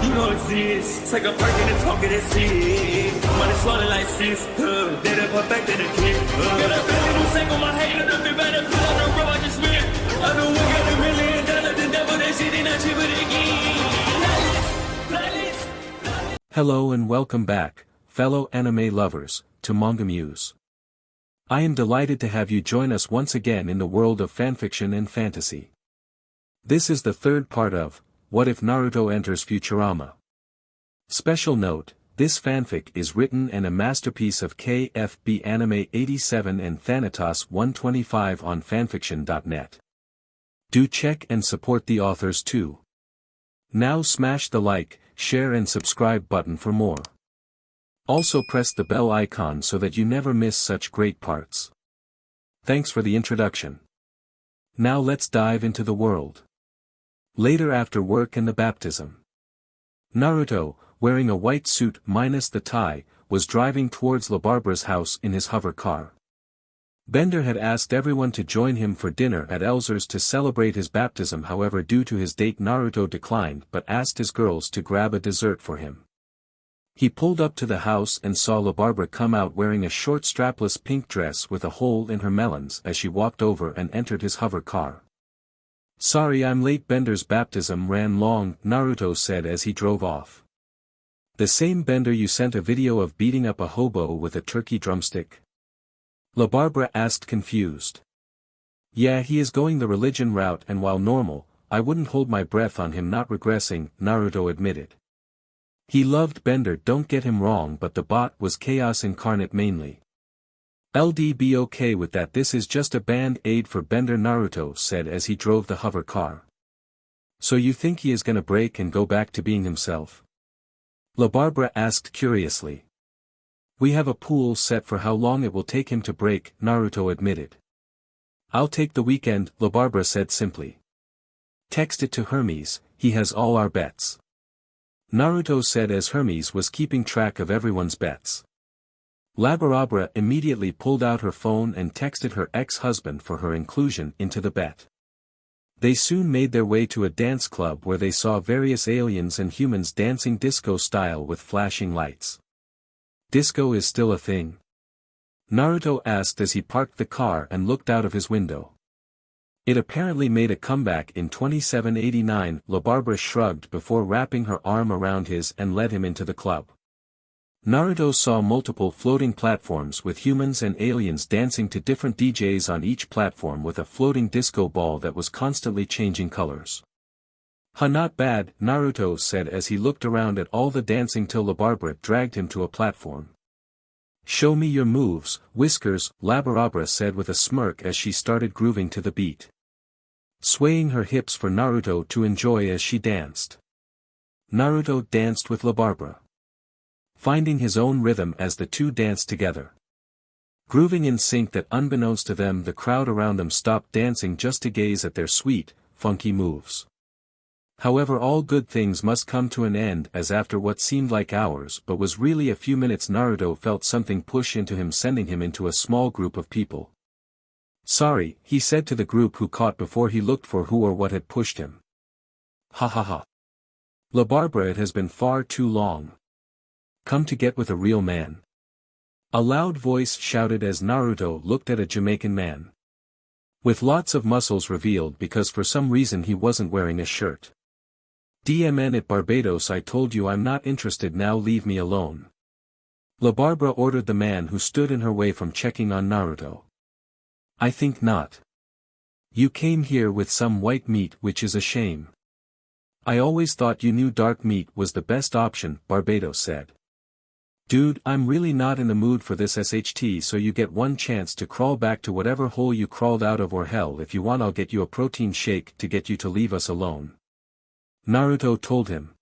You know it's this. Take a perk and a talk of that shit. Money swallowing like sis. Did it perfect in the kid. Got a billion who sang on my head. Look up better. Put on the road I just spent. I know we got $1 million. The devil that shit ain't not cheaper again. Hello and welcome back, fellow anime lovers, to MangaMuse. I am delighted to have you join us once again in the world of fanfiction and fantasy. This is the third part of What If Naruto Enters Futurama? Special note, this fanfic is written and a masterpiece of KFB Anime 87 and Thanatos 125 on fanfiction.net. Do check and support the authors too. Now smash the like, share and subscribe button for more. Also press the bell icon so that you never miss such great parts. Thanks for the introduction. Now let's dive into the world. Later after work and the baptism. Naruto, wearing a white suit minus the tie, was driving towards LaBarbra's house in his hover car. Bender had asked everyone to join him for dinner at Elzer's to celebrate his baptism, however due to his date Naruto declined but asked his girls to grab a dessert for him. He pulled up to the house and saw LaBarbara come out wearing a short strapless pink dress with a hole in her melons as she walked over and entered his hover car. "Sorry I'm late, Bender's baptism ran long," Naruto said as he drove off. "The same Bender you sent a video of beating up a hobo with a turkey drumstick?" LaBarbara asked confused. "Yeah, he is going the religion route, and while normal, I wouldn't hold my breath on him not regressing," Naruto admitted. He loved Bender, don't get him wrong, but the bot was chaos incarnate mainly. "LD be okay with that, this is just a band-aid for Bender," Naruto said as he drove the hover car. "So you think he is gonna break and go back to being himself?" LaBarbara asked curiously. "We have a pool set for how long it will take him to break," Naruto admitted. "I'll take the weekend," LaBarbara said simply. "Text it to Hermes, he has all our bets," Naruto said as Hermes was keeping track of everyone's bets. LaBarbara immediately pulled out her phone and texted her ex-husband for her inclusion into the bet. They soon made their way to a dance club where they saw various aliens and humans dancing disco style with flashing lights. "Disco is still a thing?" Naruto asked as he parked the car and looked out of his window. "It apparently made a comeback in 2789, LaBarbara shrugged before wrapping her arm around his and led him into the club. Naruto saw multiple floating platforms with humans and aliens dancing to different DJs on each platform with a floating disco ball that was constantly changing colors. Not bad," Naruto said as he looked around at all the dancing till LaBarbara dragged him to a platform. "Show me your moves, Whiskers," LaBarbara said with a smirk as she started grooving to the beat, swaying her hips for Naruto to enjoy as she danced. Naruto danced with LaBarbara, finding his own rhythm as the two danced together, grooving in sync that unbeknownst to them the crowd around them stopped dancing just to gaze at their sweet, funky moves. However, all good things must come to an end, as after what seemed like hours but was really a few minutes Naruto felt something push into him, sending him into a small group of people. "Sorry," he said to the group who caught before he looked for who or what had pushed him. "Ha ha ha. LaBarbara, it has been far too long. Come to get with a real man," a loud voice shouted as Naruto looked at a Jamaican man with lots of muscles revealed because for some reason he wasn't wearing a shirt. "DMN at Barbados, I told you I'm not interested, now leave me alone," LaBarbara ordered the man who stood in her way from checking on Naruto. "I think not. You came here with some white meat, which is a shame. I always thought you knew dark meat was the best option," Barbados said. "Dude, I'm really not in the mood for this SHT, so you get one chance to crawl back to whatever hole you crawled out of, or hell, if you want I'll get you a protein shake to get you to leave us alone," Naruto told him.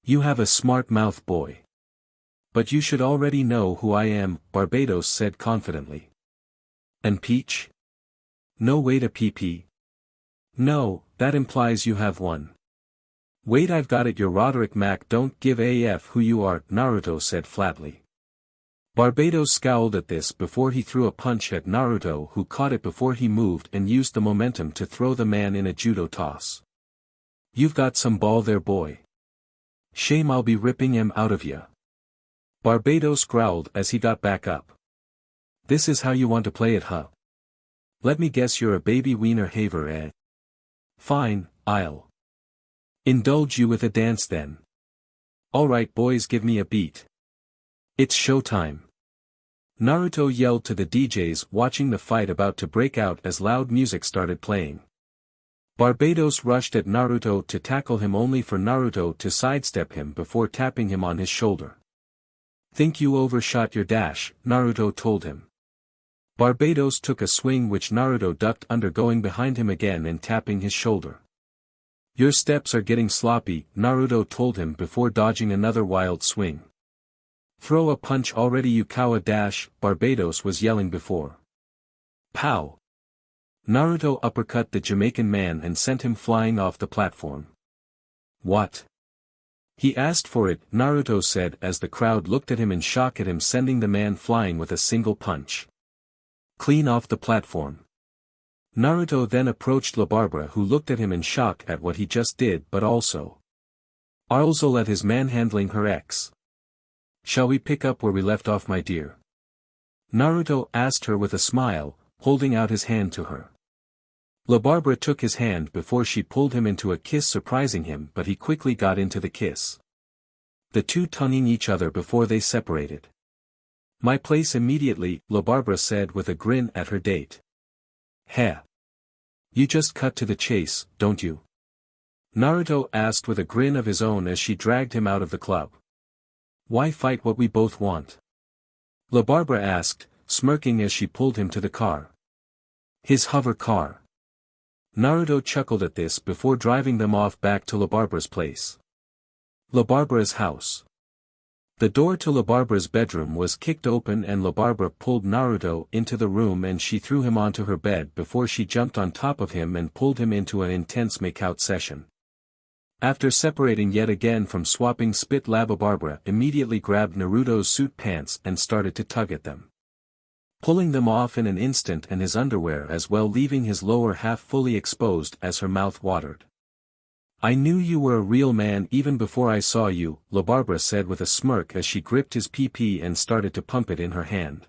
"You have a smart mouth, boy. But you should already know who I am," Barbados said confidently. "And Peach? No way to PP. No, that implies you have one." "Wait, I've got it, you're Roderick Mac, don't give AF who you are," Naruto said flatly. Barbados scowled at this before he threw a punch at Naruto, who caught it before he moved and used the momentum to throw the man in a judo toss. "You've got some ball there, boy. Shame, I'll be ripping him out of ya. Barbados growled as he got back up. This is how you want to play it, huh? Let me guess, you're a baby wiener haver, eh? Fine, I'll indulge you with a dance then. Alright boys, give me a beat. It's showtime. Naruto yelled to the DJs watching the fight about to break out as loud music started playing. Barbados rushed at Naruto to tackle him, only for Naruto to sidestep him before tapping him on his shoulder. Think you overshot your dash, Naruto told him. Barbados took a swing which Naruto ducked under, going behind him again and tapping his shoulder. Your steps are getting sloppy, Naruto told him before dodging another wild swing. Throw a punch already, you cow, a dash, Barbados was yelling before. Pow! Naruto uppercut the Jamaican man and sent him flying off the platform. What? He asked for it, Naruto said as the crowd looked at him in shock at him sending the man flying with a single punch. Clean off the platform. Naruto then approached La Barbara, who looked at him in shock at what he just did, but also at his manhandling her ex. Shall we pick up where we left off, my dear? Naruto asked her with a smile, holding out his hand to her. La Barbara took his hand before she pulled him into a kiss, surprising him, but he quickly got into the kiss. The two tonguing each other before they separated. My place immediately, La Barbara said with a grin at her date. Heh. You just cut to the chase, don't you? Naruto asked with a grin of his own as she dragged him out of the club. Why fight what we both want? La Barbara asked, smirking as she pulled him to the car. His hover car. Naruto chuckled at this before driving them off back to La Barbara's place. La Barbara's house. The door to La Barbara's bedroom was kicked open and La Barbara pulled Naruto into the room and she threw him onto her bed before she jumped on top of him and pulled him into an intense makeout session. After separating yet again from swapping spit, La Barbara immediately grabbed Naruto's suit pants and started to tug at them. Pulling them off in an instant, and his underwear as well, leaving his lower half fully exposed as her mouth watered. I knew you were a real man even before I saw you, La Barbara said with a smirk as she gripped his pee-pee and started to pump it in her hand.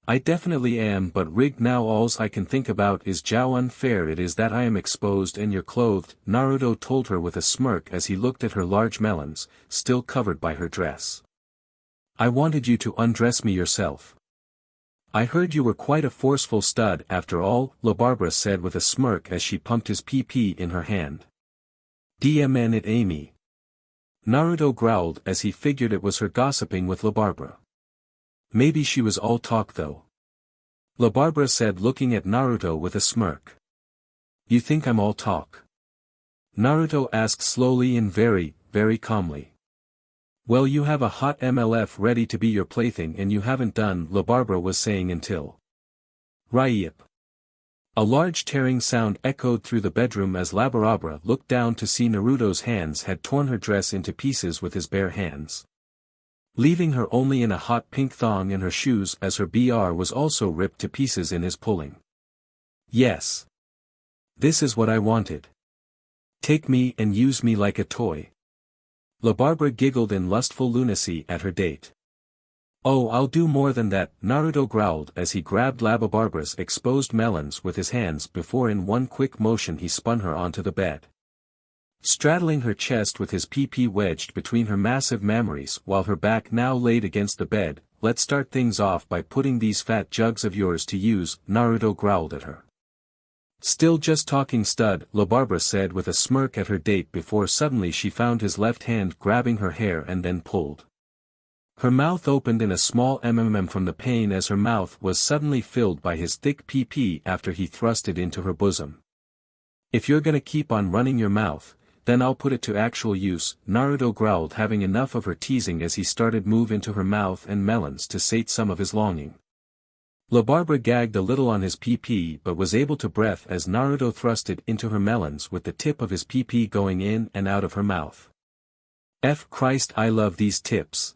I definitely am, but rigged now, alls I can think about is how unfair it is that I am exposed and you're clothed, Naruto told her with a smirk as he looked at her large melons, still covered by her dress. I wanted you to undress me yourself. I heard you were quite a forceful stud after all, La Barbara said with a smirk as she pumped his pee-pee in her hand. DMN it, Amy. Naruto growled as he figured it was her gossiping with La Barbara. Maybe she was all talk though. La Barbara said, looking at Naruto with a smirk. You think I'm all talk? Naruto asked slowly and very, very calmly. Well, you have a hot MLF ready to be your plaything and you haven't done, La Barbara was saying until. VERYYYY. A large tearing sound echoed through the bedroom as La Barbara looked down to see Naruto's hands had torn her dress into pieces with his bare hands, leaving her only in a hot pink thong and her shoes, as her BR was also ripped to pieces in his pulling. Yes. This is what I wanted. Take me and use me like a toy. La Barbara giggled in lustful lunacy at her date. Oh, I'll do more than that, Naruto growled as he grabbed La Barbara's exposed melons with his hands before in one quick motion he spun her onto the bed, straddling her chest with his pee-pee wedged between her massive mammaries while her back now laid against the bed. Let's start things off by putting these fat jugs of yours to use, Naruto growled at her. Still just talking, stud, La Barbara said with a smirk at her date before suddenly she found his left hand grabbing her hair and then pulled. Her mouth opened in a small from the pain as her mouth was suddenly filled by his thick pee-pee after he thrust it into her bosom. If you're gonna keep on running your mouth, then I'll put it to actual use, Naruto growled, having enough of her teasing as he started move into her mouth and melons to sate some of his longing. La Barbara gagged a little on his pee-pee but was able to breath as Naruto thrust it into her melons with the tip of his pee-pee going in and out of her mouth. F Christ, I love these tips.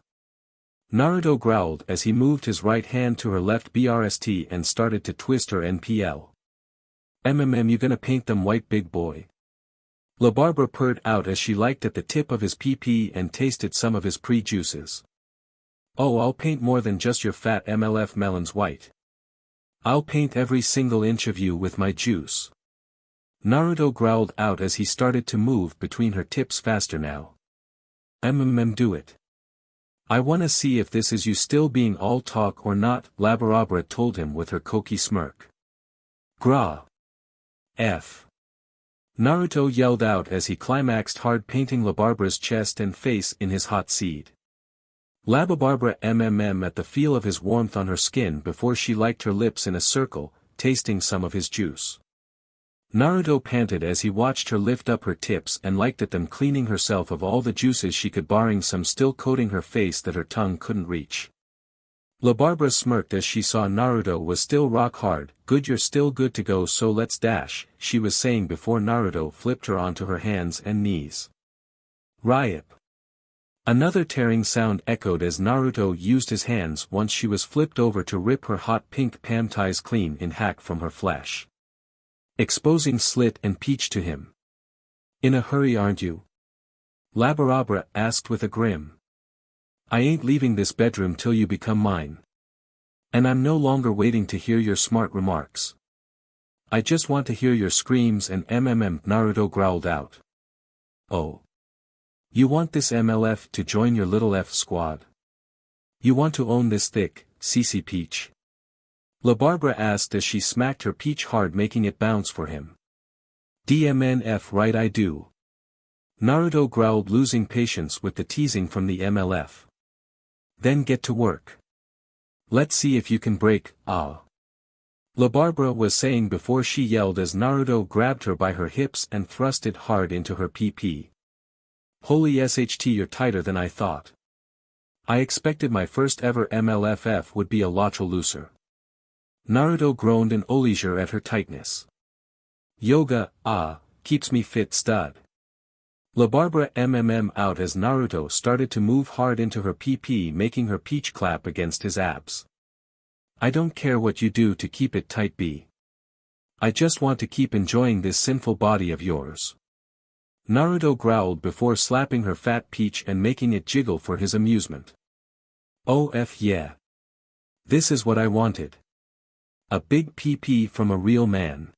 Naruto growled as he moved his right hand to her left breast and started to twist her NPL. You gonna paint them white, big boy? La Barbara purred out as she liked at the tip of his pee-pee and tasted some of his pre-juices. Oh, I'll paint more than just your fat MLF melons white. I'll paint every single inch of you with my juice. Naruto growled out as he started to move between her tips faster now. Do it. I wanna see if this is you still being all talk or not, La Barbara told him with her cocky smirk. Gra. F. Naruto yelled out as he climaxed hard, painting La Barbara's chest and face in his hot seed. La Barbara at the feel of his warmth on her skin before she liked her lips in a circle, tasting some of his juice. Naruto panted as he watched her lift up her tips and liked at them, cleaning herself of all the juices she could, barring some still coating her face that her tongue couldn't reach. La Barbara smirked as she saw Naruto was still rock hard. Good, you're still good to go, so let's dash, she was saying before Naruto flipped her onto her hands and knees. Ryip. Another tearing sound echoed as Naruto used his hands once she was flipped over to rip her hot pink panties clean in hack from her flesh, exposing slit and peach to him. In a hurry, aren't you? La Barbara asked with a grin. I ain't leaving this bedroom till you become mine. And I'm no longer waiting to hear your smart remarks. I just want to hear your screams and Naruto growled out. Oh. You want this MLF to join your little F squad? You want to own this thick, CC peach? La Barbara asked as she smacked her peach hard, making it bounce for him. DMNF, right, I do. Naruto growled, losing patience with the teasing from the MLF. Then get to work. Let's see if you can break, ah. La Barbara was saying before she yelled as Naruto grabbed her by her hips and thrust it hard into her pee-pee. Holy SHT, you're tighter than I thought. I expected my first ever MLFF would be a lot looser. Naruto groaned in oleisure at her tightness. Yoga, keeps me fit, stud. La Barbara out as Naruto started to move hard into her pee-pee, making her peach clap against his abs. I don't care what you do to keep it tight, B. I just want to keep enjoying this sinful body of yours. Naruto growled before slapping her fat peach and making it jiggle for his amusement. Oh yeah. This is what I wanted. A big pee-pee from a real man.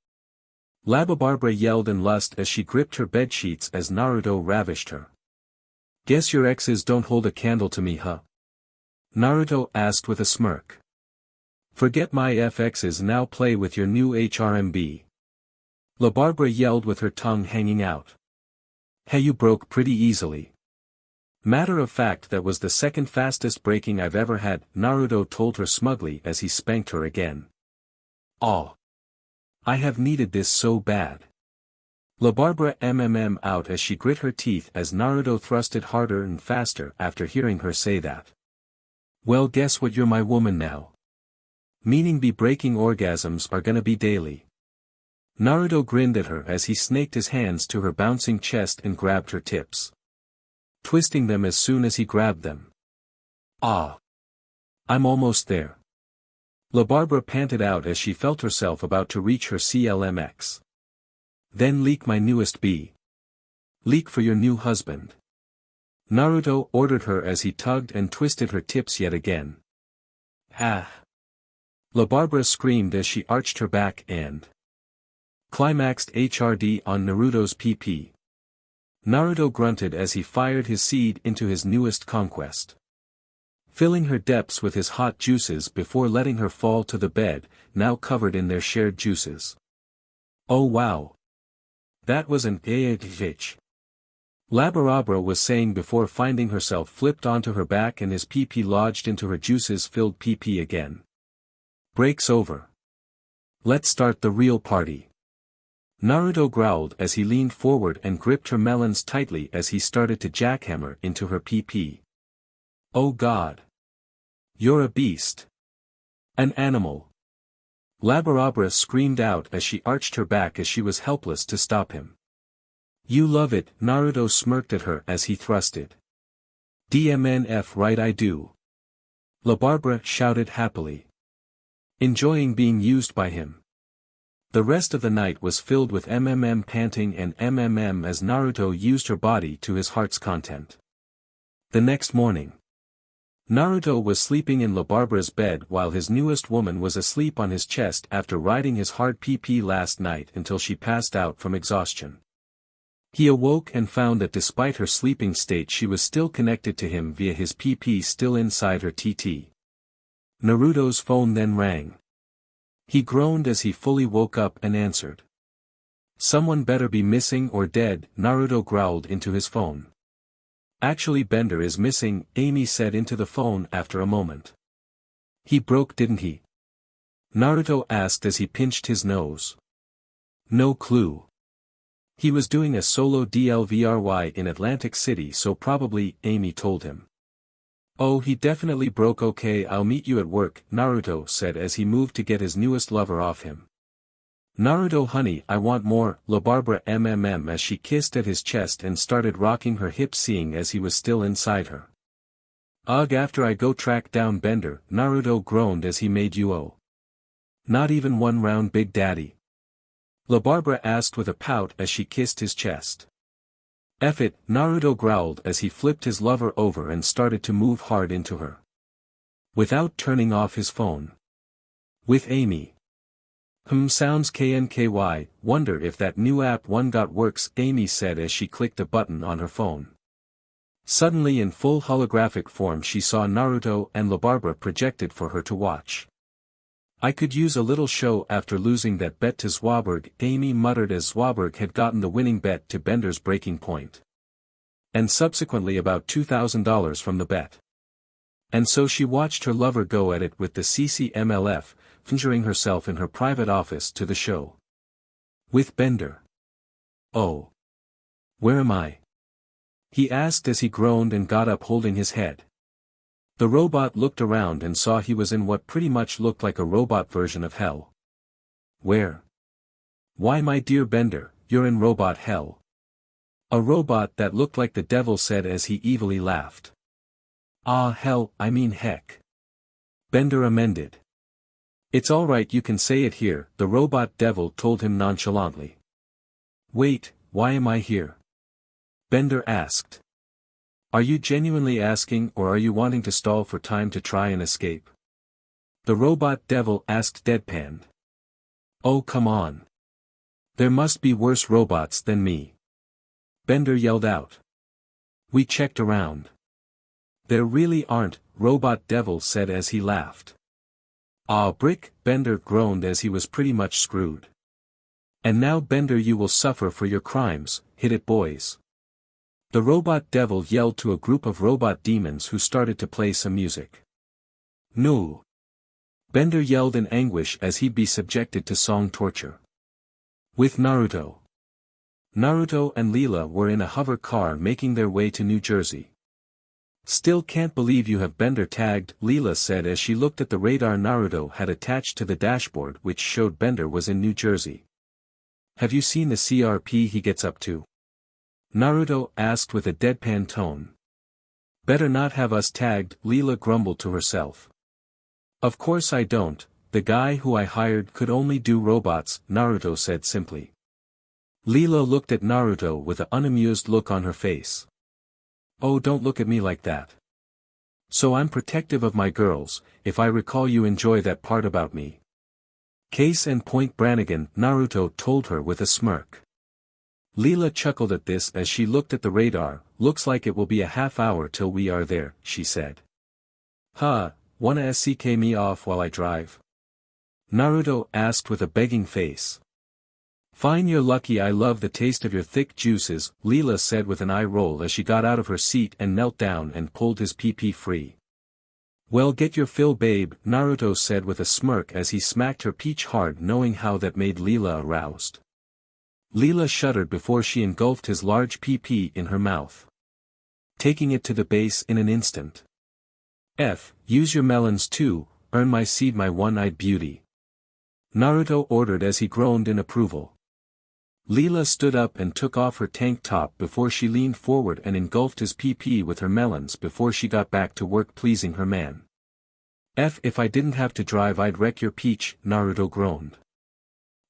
La Barbara yelled in lust as she gripped her bedsheets as Naruto ravished her. Guess your exes don't hold a candle to me, huh? Naruto asked with a smirk. Forget my FXs, now play with your new HRMB. La Barbara yelled with her tongue hanging out. Hey, you broke pretty easily. Matter of fact, that was the second fastest breaking I've ever had, Naruto told her smugly as he spanked her again. Aw. I have needed this so bad. La Barbara out as she grit her teeth as Naruto thrusted harder and faster after hearing her say that. Well, guess what, you're my woman now. Meaning be breaking orgasms are gonna be daily. Naruto grinned at her as he snaked his hands to her bouncing chest and grabbed her tips, twisting them as soon as he grabbed them. Ah. I'm almost there. La Barbara panted out as she felt herself about to reach her CLMX. Then leak my newest B. Leak for your new husband. Naruto ordered her as he tugged and twisted her tips yet again. Ah. La Barbara screamed as she arched her back and climaxed HRD on Naruto's PP. Naruto grunted as he fired his seed into his newest conquest, filling her depths with his hot juices before letting her fall to the bed, now covered in their shared juices. Oh wow. That was an bitch. La Barbara was saying before finding herself flipped onto her back and his pee-pee lodged into her juices-filled pee-pee again. Break's over. Let's start the real party. Naruto growled as he leaned forward and gripped her melons tightly as he started to jackhammer into her pee-pee. Oh God. You're a beast. An animal. La Barbara screamed out as she arched her back as she was helpless to stop him. You love it, Naruto smirked at her as he thrusted. DMNF, right, I do. La Barbara shouted happily, enjoying being used by him. The rest of the night was filled with panting and as Naruto used her body to his heart's content. The next morning, Naruto was sleeping in La Barbara's bed while his newest woman was asleep on his chest after riding his hard PP last night until she passed out from exhaustion. He awoke and found that despite her sleeping state she was still connected to him via his PP still inside her TT. Naruto's phone then rang. He groaned as he fully woke up and answered. "Someone better be missing or dead," Naruto growled into his phone. "Actually Bender is missing," Amy said into the phone after a moment. "He broke, didn't he?" Naruto asked as he pinched his nose. "No clue. He was doing a solo DLVRY in Atlantic City so probably," Amy told him. "Oh, he definitely broke. Okay, I'll meet you at work," Naruto said as he moved to get his newest lover off him. "Naruto honey, I want more," La Barbara as she kissed at his chest and started rocking her hips seeing as he was still inside her. "Ugh, after I go track down Bender," Naruto groaned as he made UO. "Not even one round Big Daddy?" La Barbara asked with a pout as she kissed his chest. "F it," Naruto growled as he flipped his lover over and started to move hard into her. Without turning off his phone. With Amy. Sounds KNKY, wonder if that new app one got works," Amy said as she clicked a button on her phone. Suddenly in full holographic form she saw Naruto and La Barbara projected for her to watch. "I could use a little show after losing that bet to Swaberg," Amy muttered as Swaberg had gotten the winning bet to Bender's breaking point. And subsequently about $2,000 from the bet. And so she watched her lover go at it with the CCMLF, fingering herself in her private office to the show. With Bender. "Oh. Where am I?" he asked as he groaned and got up holding his head. The robot looked around and saw he was in what pretty much looked like a robot version of hell. "Where?" "Why my dear Bender, you're in robot hell." A robot that looked like the devil said as he evilly laughed. "Ah hell, I mean heck." Bender amended. "It's alright, you can say it here," the robot devil told him nonchalantly. "Wait, why am I here?" Bender asked. "Are you genuinely asking or are you wanting to stall for time to try and escape?" The robot devil asked deadpanned. "Oh come on. There must be worse robots than me." Bender yelled out. "We checked around. There really aren't," robot devil said as he laughed. "Ah brick," Bender groaned as he was pretty much screwed. "And now Bender you will suffer for your crimes, hit it boys." The robot devil yelled to a group of robot demons who started to play some music. "No!" Bender yelled in anguish as he'd be subjected to song torture. With Naruto. Naruto and Leela were in a hover car making their way to New Jersey. "Still can't believe you have Bender tagged," Leela said as she looked at the radar Naruto had attached to the dashboard which showed Bender was in New Jersey. "Have you seen the CRP he gets up to?" Naruto asked with a deadpan tone. "Better not have us tagged," Leela grumbled to herself. "Of course I don't, the guy who I hired could only do robots," Naruto said simply. Leela looked at Naruto with an unamused look on her face. "Oh don't look at me like that. So I'm protective of my girls, if I recall you enjoy that part about me." "Case in point Brannigan," Naruto told her with a smirk. Leela chuckled at this as she looked at the radar. "Looks like it will be a half hour till we are there," she said. "Huh, wanna SCK me off while I drive?" Naruto asked with a begging face. "Fine, you're lucky I love the taste of your thick juices," Leela said with an eye roll as she got out of her seat and knelt down and pulled his PP free. "Well get your fill babe," Naruto said with a smirk as he smacked her peach hard knowing how that made Leela aroused. Leela shuddered before she engulfed his large PP in her mouth. Taking it to the base in an instant. "Use your melons too, earn my seed my one-eyed beauty," Naruto ordered as he groaned in approval. Leela stood up and took off her tank top before she leaned forward and engulfed his PP with her melons before she got back to work pleasing her man. "If I didn't have to drive I'd wreck your peach," Naruto groaned.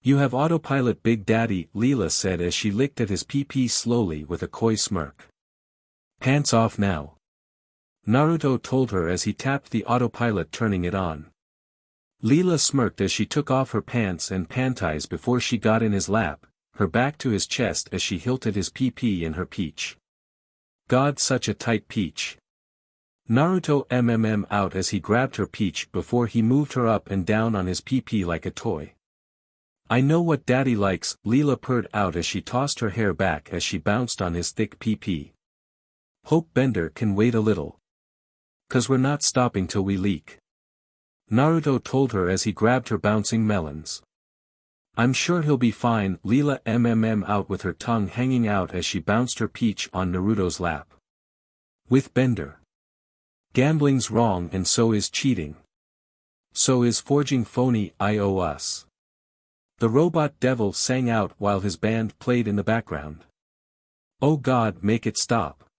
You have autopilot Big Daddy, Leela said as she licked at his pee-pee slowly with a coy smirk. Pants off now. Naruto told her as he tapped the autopilot turning it on. Leela smirked as she took off her pants and panties before she got in his lap, her back to his chest as she hilted his pee-pee in her peach. God, such a tight peach. Naruto out as he grabbed her peach before he moved her up and down on his pee-pee like a toy. I know what daddy likes, Leela purred out as she tossed her hair back as she bounced on his thick pee-pee. Hope Bender can wait a little. 'Cause we're not stopping till we leak. Naruto told her as he grabbed her bouncing melons. I'm sure he'll be fine, Leela out with her tongue hanging out as she bounced her peach on Naruto's lap. With Bender. Gambling's wrong and so is cheating. So is forging phony IOS. The robot devil sang out while his band played in the background. Oh God, make it stop.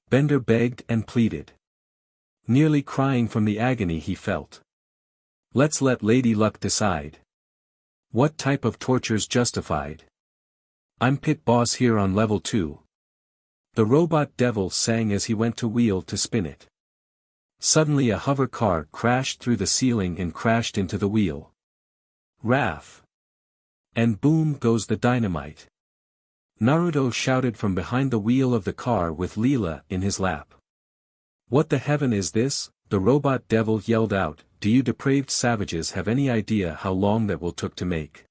Bender begged and pleaded. Nearly crying from the agony he felt. Let's let Lady Luck decide. What type of torture's justified? I'm pit boss here on level 2. The robot devil sang as he went to wheel to spin it. Suddenly a hover car crashed through the ceiling and crashed into the wheel. Wrath. And boom goes the dynamite. Naruto shouted from behind the wheel of the car with Leela in his lap. What the heaven is this? The robot devil yelled out. Do you depraved savages have any idea how long that will took to make?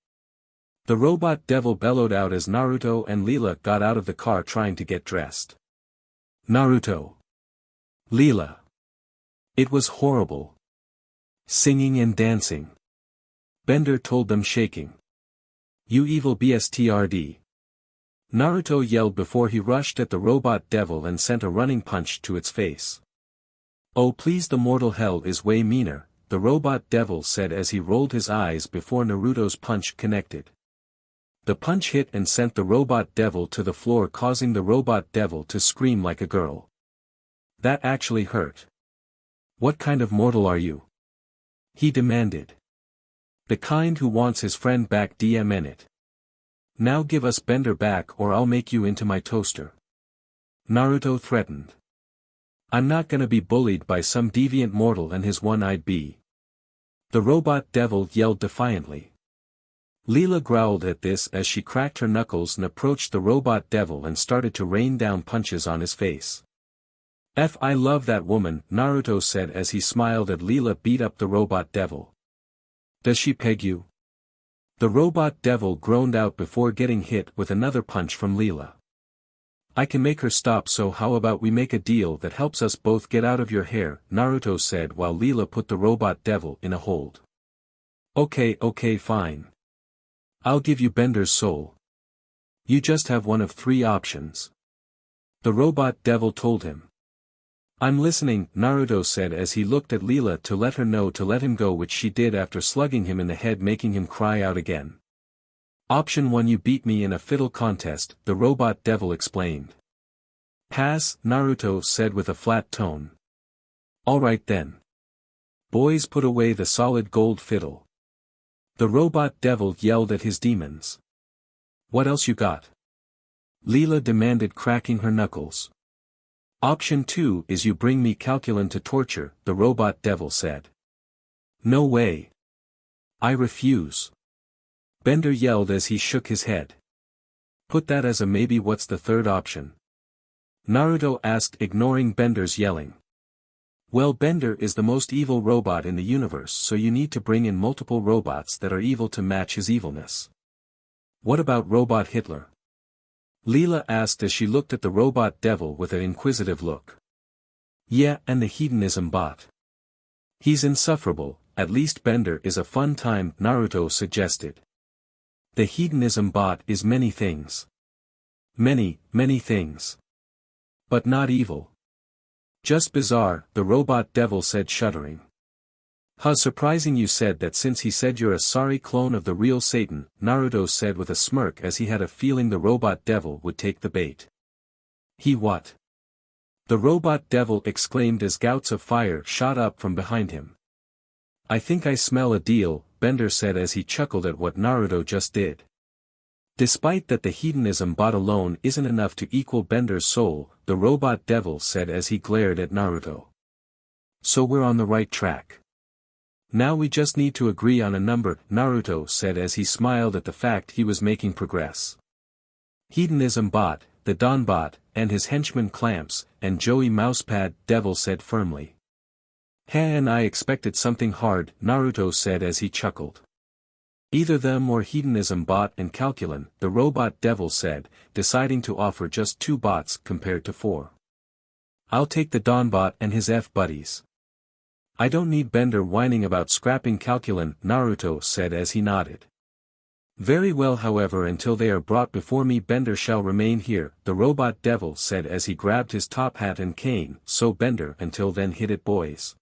The robot devil bellowed out as Naruto and Leela got out of the car trying to get dressed. Naruto. Leela. It was horrible. Singing and dancing. Bender told them shaking. You evil BSTRD. Naruto yelled before he rushed at the robot devil and sent a running punch to its face. Oh please, the mortal hell is way meaner, the robot devil said as he rolled his eyes before Naruto's punch connected. The punch hit and sent the robot devil to the floor, causing the robot devil to scream like a girl. That actually hurt. What kind of mortal are you? He demanded. The kind who wants his friend back, DMN it. Now give us Bender back or I'll make you into my toaster. Naruto threatened. I'm not gonna be bullied by some deviant mortal and his one-eyed bee. The robot devil yelled defiantly. Leela growled at this as she cracked her knuckles and approached the robot devil and started to rain down punches on his face. I love that woman, Naruto said as he smiled at Leela beat up the robot devil. Does she peg you? The robot devil groaned out before getting hit with another punch from Leela. I can make her stop, so how about we make a deal that helps us both get out of your hair, Naruto said while Leela put the robot devil in a hold. Okay, fine. I'll give you Bender's soul. You just have one of 3 options. The robot devil told him. I'm listening, Naruto said as he looked at Leela to let her know to let him go, which she did after slugging him in the head, making him cry out again. Option 1, you beat me in a fiddle contest, the robot devil explained. Pass, Naruto said with a flat tone. Alright then. Boys, put away the solid gold fiddle. The robot devil yelled at his demons. What else you got? Leela demanded, cracking her knuckles. Option 2 is you bring me calculin to torture, the robot devil said. No way. I refuse. Bender yelled as he shook his head. Put that as a maybe. What's the third option? Naruto asked, ignoring Bender's yelling. Well, Bender is the most evil robot in the universe, so you need to bring in multiple robots that are evil to match his evilness. What about Robot Hitler? Leela asked as she looked at the robot devil with an inquisitive look. Yeah, and the hedonism bot. He's insufferable, at least Bender is a fun time, Naruto suggested. The hedonism bot is many things. Many things. But not evil. Just bizarre, the robot devil said, shuddering. How surprising you said that, since he said you're a sorry clone of the real Satan, Naruto said with a smirk as he had a feeling the robot devil would take the bait. He what? The robot devil exclaimed as gouts of fire shot up from behind him. I think I smell a deal, Bender said as he chuckled at what Naruto just did. Despite that the hedonism bot alone isn't enough to equal Bender's soul, the robot devil said as he glared at Naruto. So we're on the right track. Now we just need to agree on a number, Naruto said as he smiled at the fact he was making progress. Hedonism bot, the Don bot, and his henchman Clamps, and Joey Mousepad, devil said firmly. And I expected something hard, Naruto said as he chuckled. Either them or hedonism bot and Calculin, the robot devil said, deciding to offer just 2 bots compared to 4. I'll take the Don bot and his F buddies. I don't need Bender whining about scrapping Calculin, Naruto said as he nodded. Very well, however, until they are brought before me Bender shall remain here, the robot devil said as he grabbed his top hat and cane, so Bender until then hit it boys.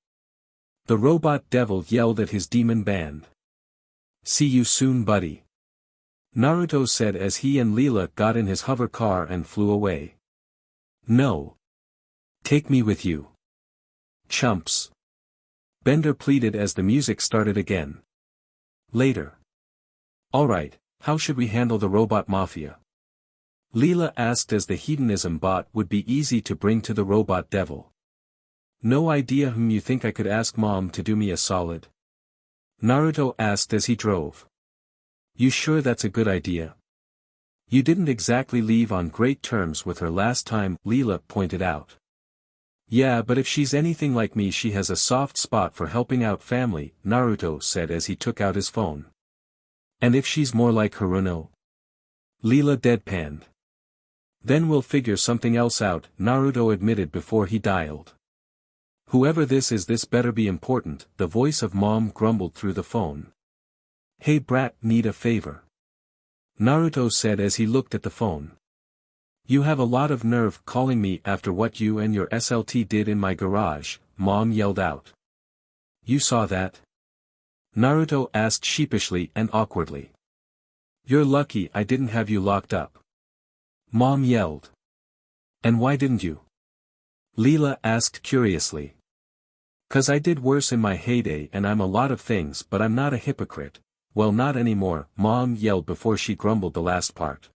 The robot devil yelled at his demon band. See you soon buddy. Naruto said as he and Leela got in his hover car and flew away. No. Take me with you. Chumps. Bender pleaded as the music started again. Later. Alright, how should we handle the robot mafia? Leela asked as the hedonism bot would be easy to bring to the robot devil. No idea. You think I could ask Mom to do me a solid? Naruto asked as he drove. You sure that's a good idea? You didn't exactly leave on great terms with her last time, Leela pointed out. Yeah, but if she's anything like me she has a soft spot for helping out family, Naruto said as he took out his phone. And if she's more like Haruno? Leela deadpanned. Then we'll figure something else out, Naruto admitted before he dialed. Whoever this is, this better be important, the voice of Mom grumbled through the phone. Hey brat, need a favor? Naruto said as he looked at the phone. You have a lot of nerve calling me after what you and your SLT did in my garage, Mom yelled out. You saw that? Naruto asked sheepishly and awkwardly. You're lucky I didn't have you locked up. Mom yelled. And why didn't you? Leela asked curiously. 'Cause I did worse in my heyday and I'm a lot of things but I'm not a hypocrite. Well, not anymore, Mom yelled before she grumbled the last part.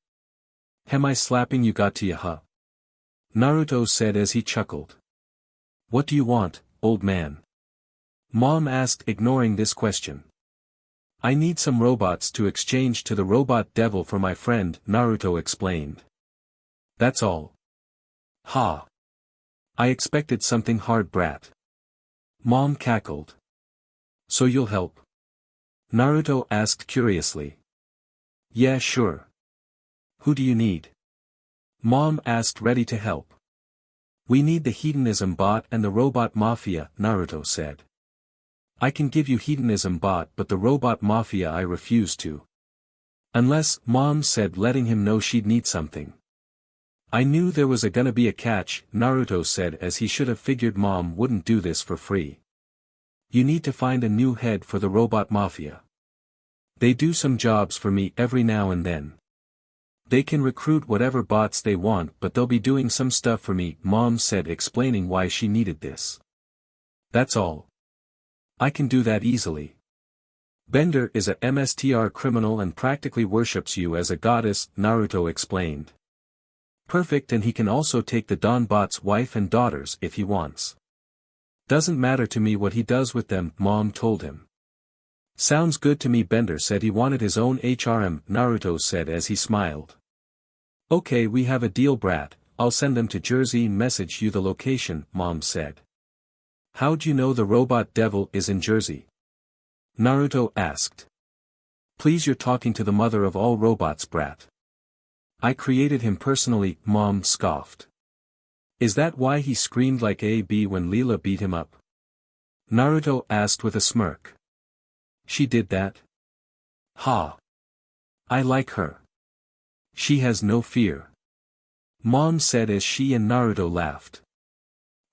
Am I slapping you got to ya huh? Naruto said as he chuckled. What do you want, old man? Mom asked, ignoring this question. I need some robots to exchange to the robot devil for my friend, Naruto explained. That's all. Ha. I expected something hard, brat. Mom cackled. So you'll help? Naruto asked curiously. Yeah, sure. Who do you need? Mom asked, ready to help. We need the hedonism bot and the robot mafia, Naruto said. I can give you hedonism bot but the robot mafia I refuse to. Unless, Mom said, letting him know she'd need something. I knew there was gonna be a catch, Naruto said as he should have figured Mom wouldn't do this for free. You need to find a new head for the robot mafia. They do some jobs for me every now and then. They can recruit whatever bots they want but they'll be doing some stuff for me, Mom said, explaining why she needed this. That's all. I can do that easily. Bender is a MSTR criminal and practically worships you as a goddess, Naruto explained. Perfect, and he can also take the Don bot's wife and daughters if he wants. Doesn't matter to me what he does with them, Mom told him. Sounds good to me. Bender said he wanted his own HRM, Naruto said as he smiled. Okay, we have a deal, brat, I'll send them to Jersey and message you the location, Mom said. How'd you know the robot devil is in Jersey? Naruto asked. Please, you're talking to the mother of all robots, brat. I created him personally, Mom scoffed. Is that why he screamed like a bee when Leela beat him up? Naruto asked with a smirk. She did that? Ha. I like her. She has no fear. Mom said as she and Naruto laughed.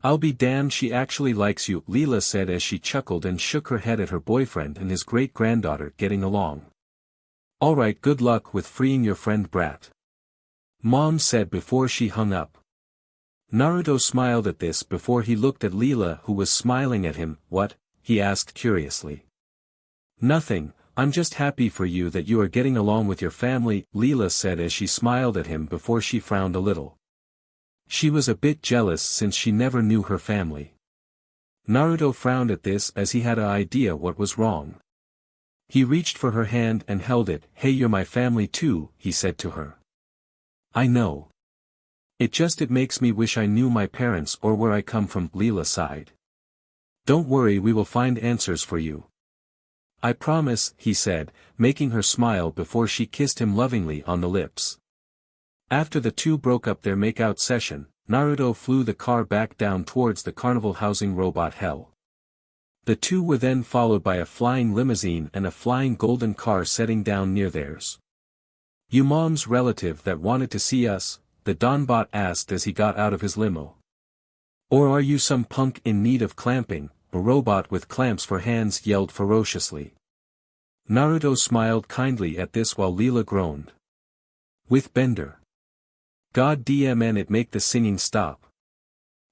I'll be damned, she actually likes you, Leela said as she chuckled and shook her head at her boyfriend and his great-granddaughter getting along. Alright, good luck with freeing your friend, brat. Mom said before she hung up. Naruto smiled at this before he looked at Leela, who was smiling at him. What? He asked curiously. Nothing, I'm just happy for you that you are getting along with your family, Leela said as she smiled at him before she frowned a little. She was a bit jealous since she never knew her family. Naruto frowned at this as he had an idea what was wrong. He reached for her hand and held it. Hey, you're my family too, he said to her. I know. It makes me wish I knew my parents or where I come from, Leela sighed. Don't worry, we will find answers for you. I promise, he said, making her smile before she kissed him lovingly on the lips. After the two broke up their make-out session, Naruto flew the car back down towards the carnival housing robot hell. The two were then followed by a flying limousine and a flying golden car setting down near theirs. You mom's relative that wanted to see us? The Donbot asked as he got out of his limo. Or are you some punk in need of clamping? A robot with clamps for hands yelled ferociously. Naruto smiled kindly at this while Leela groaned. With Bender. God damn it, make the singing stop.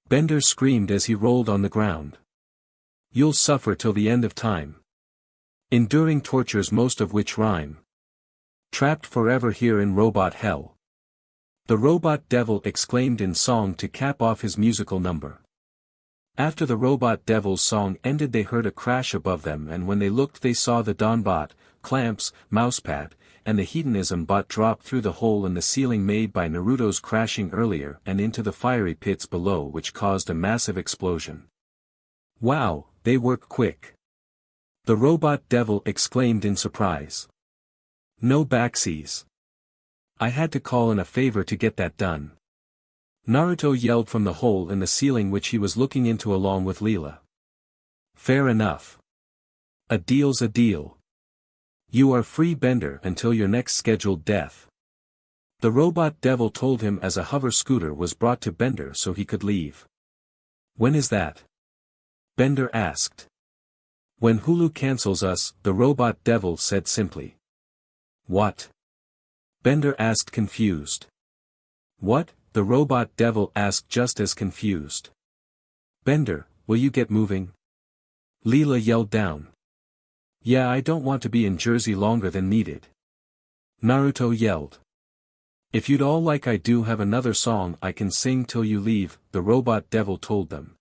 Bender screamed as he rolled on the ground. You'll suffer till the end of time. Enduring tortures, most of which rhyme. Trapped forever here in robot hell. The robot devil exclaimed in song to cap off his musical number. After the robot devil's song ended, they heard a crash above them, and when they looked they saw the Donbot, clamps, mousepad, and the hedonism bot drop through the hole in the ceiling made by Naruto's crashing earlier and into the fiery pits below, which caused a massive explosion. Wow, they work quick. The robot devil exclaimed in surprise. No backsies. I had to call in a favor to get that done. Naruto yelled from the hole in the ceiling which he was looking into along with Leela. Fair enough. A deal's a deal. You are free, Bender, until your next scheduled death. The robot devil told him as a hover scooter was brought to Bender so he could leave. When is that? Bender asked. When Hulu cancels us, the robot devil said simply. What? Bender asked, confused. What? The robot devil asked, just as confused. Bender, will you get moving? Leela yelled down. Yeah, I don't want to be in Jersey longer than needed. Naruto yelled. If you'd all like, I do have another song I can sing till you leave, the robot devil told them.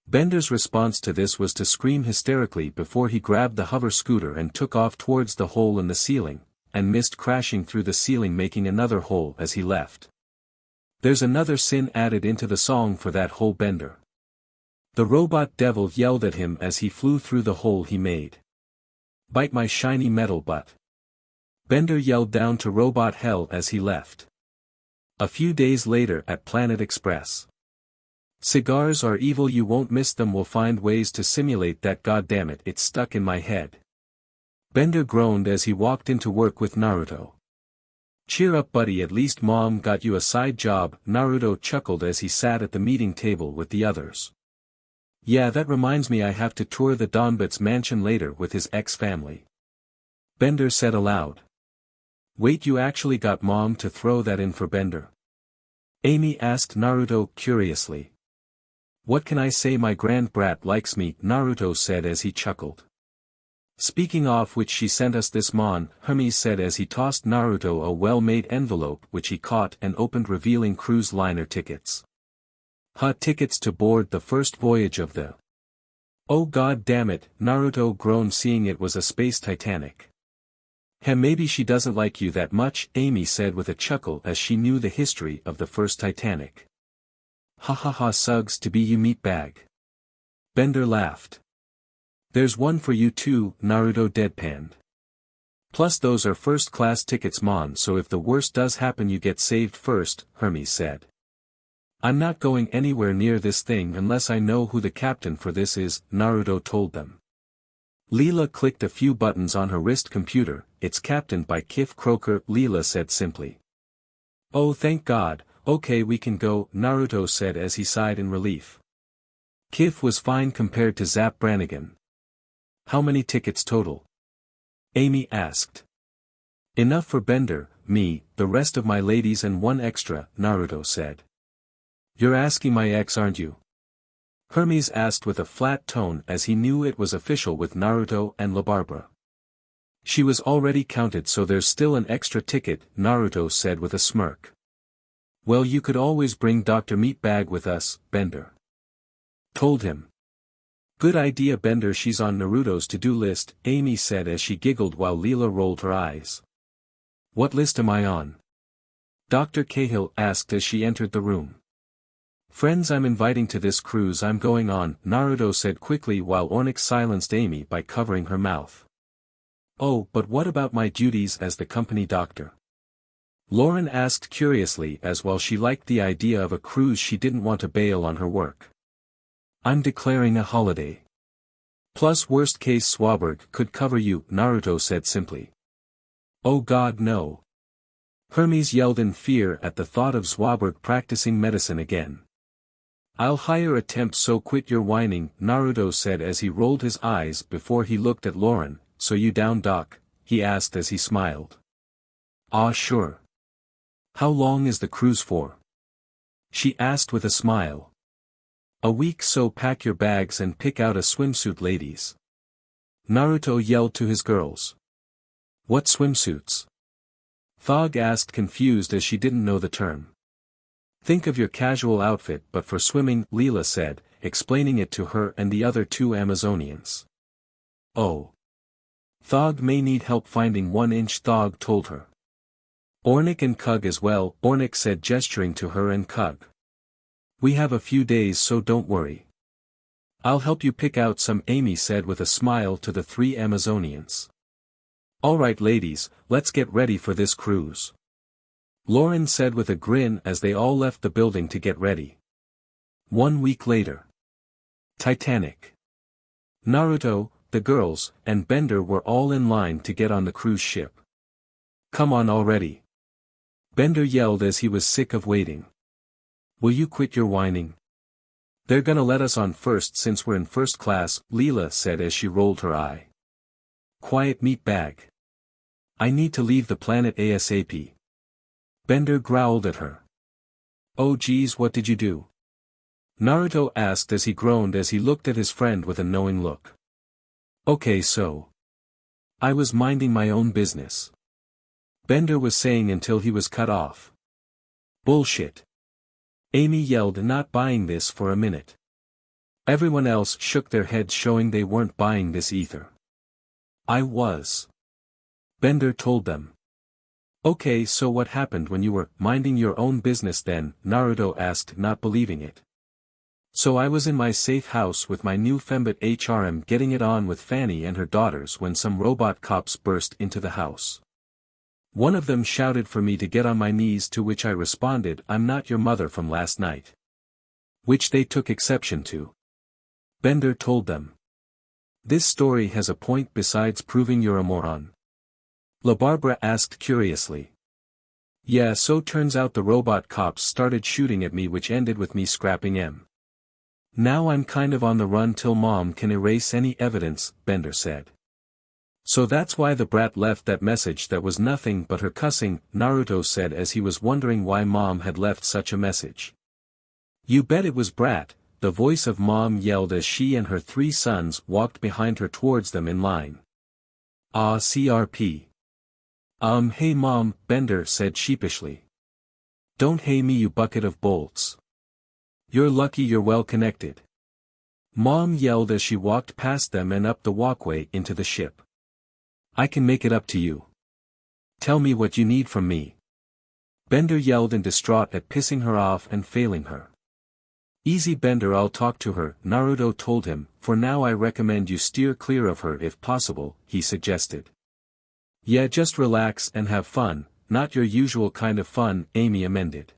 Bender's response to this was to scream hysterically before he grabbed the hover scooter and took off towards the hole in the ceiling, and missed crashing through the ceiling, making another hole as he left. There's another sin added into the song for that hole, Bender. The robot devil yelled at him as he flew through the hole he made. Bite my shiny metal butt. Bender yelled down to robot hell as he left. A few days later at Planet Express. Cigars are evil, you won't miss them, we'll find ways to simulate that, goddammit, it's stuck in my head. Bender groaned as he walked into work with Naruto. Cheer up buddy, at least mom got you a side job, Naruto chuckled as he sat at the meeting table with the others. Yeah, that reminds me, I have to tour the Donbot's mansion later with his ex-family. Bender said aloud. Wait, you actually got mom to throw that in for Bender? Amy asked Naruto curiously. What can I say, my grand brat likes me, Naruto said as he chuckled. Speaking of which, she sent us this mon, Hermes said as he tossed Naruto a well-made envelope which he caught and opened, revealing cruise liner tickets. Tickets to board the first voyage of the... Oh god damn it, Naruto groaned seeing it was a space Titanic. Maybe she doesn't like you that much, Amy said with a chuckle as she knew the history of the first Titanic. Ha ha ha, sugs to be you meatbag. Bender laughed. There's one for you too, Naruto deadpanned. Plus those are first-class tickets mon, so if the worst does happen you get saved first, Hermes said. I'm not going anywhere near this thing unless I know who the captain for this is, Naruto told them. Leela clicked a few buttons on her wrist computer. It's captained by Kif Croker, Leela said simply. Oh thank God, okay we can go, Naruto said as he sighed in relief. Kif was fine compared to Zap Brannigan. How many tickets total? Amy asked. Enough for Bender, me, the rest of my ladies and one extra, Naruto said. You're asking my ex, aren't you? Hermes asked with a flat tone as he knew it was official with Naruto and La Barbara. She was already counted, so there's still an extra ticket, Naruto said with a smirk. Well, you could always bring Dr. Meatbag with us, Bender told him. Good idea, Bender. She's on Naruto's to-do list, Amy said as she giggled while Leela rolled her eyes. What list am I on? Dr. Cahill asked as she entered the room. Friends I'm inviting to this cruise I'm going on, Naruto said quickly while Onyx silenced Amy by covering her mouth. Oh, but what about my duties as the company doctor? Lauren asked curiously as while she liked the idea of a cruise she didn't want to bail on her work. I'm declaring a holiday. Plus worst case Swaberg could cover you, Naruto said simply. Oh God no. Hermes yelled in fear at the thought of Swaberg practicing medicine again. I'll hire a temp, so quit your whining, Naruto said as he rolled his eyes before he looked at Lauren. So you down, Doc? He asked as he smiled. Ah, sure. How long is the cruise for? She asked with a smile. A week, so pack your bags and pick out a swimsuit, ladies. Naruto yelled to his girls. What swimsuits? Thog asked, confused as she didn't know the term. Think of your casual outfit but for swimming, Leela said, explaining it to her and the other two Amazonians. Oh. Thog may need help finding 1-inch, Thog told her. Ornick and Cug as well, Ornick said, gesturing to her and Cug. We have a few days, so don't worry. I'll help you pick out some, Amy said with a smile to the three Amazonians. Alright ladies, let's get ready for this cruise. Lauren said with a grin as they all left the building to get ready. 1 week later. Titanic. Naruto, the girls, and Bender were all in line to get on the cruise ship. Come on already. Bender yelled as he was sick of waiting. Will you quit your whining? They're gonna let us on first since we're in first class, Leela said as she rolled her eye. Quiet, meatbag. I need to leave the planet ASAP. Bender growled at her. Oh geez, what did you do? Naruto asked as he groaned as he looked at his friend with a knowing look. Okay, so. I was minding my own business. Bender was saying until he was cut off. Bullshit. Amy yelled, not buying this for a minute. Everyone else shook their heads showing they weren't buying this either. I was. Bender told them. Okay, so what happened when you were minding your own business then? Naruto asked, not believing it. So I was in my safe house with my new fembot HRM getting it on with Fanny and her daughters when some robot cops burst into the house. One of them shouted for me to get on my knees, to which I responded, I'm not your mother from last night. Which they took exception to. Bender told them. This story has a point besides proving you're a moron. La Barbara asked curiously. Yeah, so turns out the robot cops started shooting at me, which ended with me scrapping M. Now I'm kind of on the run till Mom can erase any evidence, Bender said. So that's why the brat left that message that was nothing but her cussing, Naruto said as he was wondering why Mom had left such a message. You bet it was brat, the voice of Mom yelled as she and her 3 sons walked behind her towards them in line. Ah, CRP. Hey Mom, Bender said sheepishly. Don't hey me, you bucket of bolts. You're lucky you're well connected. Mom yelled as she walked past them and up the walkway into the ship. I can make it up to you. Tell me what you need from me. Bender yelled in distraught at pissing her off and failing her. Easy Bender, I'll talk to her, Naruto told him. For now I recommend you steer clear of her if possible, he suggested. Yeah, just relax and have fun, not your usual kind of fun, Amy amended.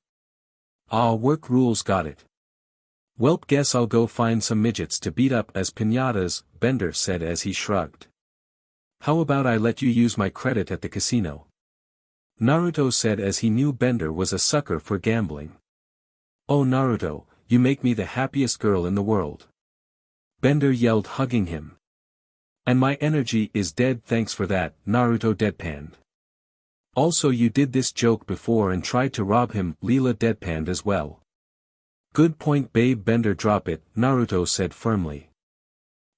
Ah, work rules, got it. Welp, guess I'll go find some midgets to beat up as piñatas, Bender said as he shrugged. How about I let you use my credit at the casino? Naruto said as he knew Bender was a sucker for gambling. Oh Naruto, you make me the happiest girl in the world. Bender yelled, hugging him. And my energy is dead, thanks for that, Naruto deadpanned. Also you did this joke before and tried to rob him, Leela deadpanned as well. Good point babe, Bender, drop it, Naruto said firmly.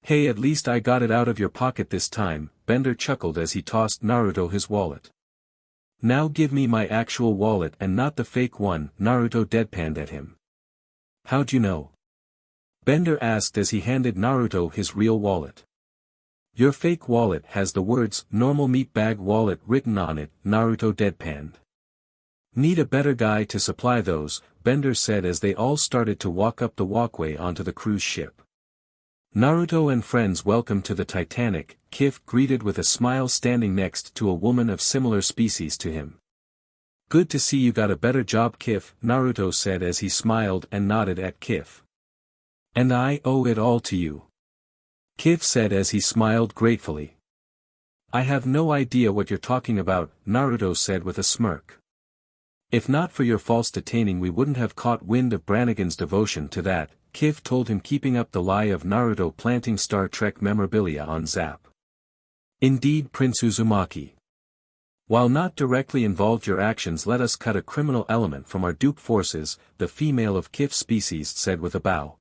Hey, at least I got it out of your pocket this time, Bender chuckled as he tossed Naruto his wallet. Now give me my actual wallet and not the fake one, Naruto deadpanned at him. How'd you know? Bender asked as he handed Naruto his real wallet. Your fake wallet has the words, normal meat bag wallet written on it, Naruto deadpanned. Need a better guy to supply those, Bender said as they all started to walk up the walkway onto the cruise ship. Naruto and friends welcomed to the Titanic, Kif greeted with a smile standing next to a woman of similar species to him. Good to see you got a better job Kif, Naruto said as he smiled and nodded at Kif. And I owe it all to you. Kif said as he smiled gratefully. I have no idea what you're talking about, Naruto said with a smirk. If not for your false detaining we wouldn't have caught wind of Brannigan's devotion to that, Kif told him keeping up the lie of Naruto planting Star Trek memorabilia on Zap. Indeed Prince Uzumaki. While not directly involved your actions let us cut a criminal element from our dupe forces, the female of Kif's species said with a bow.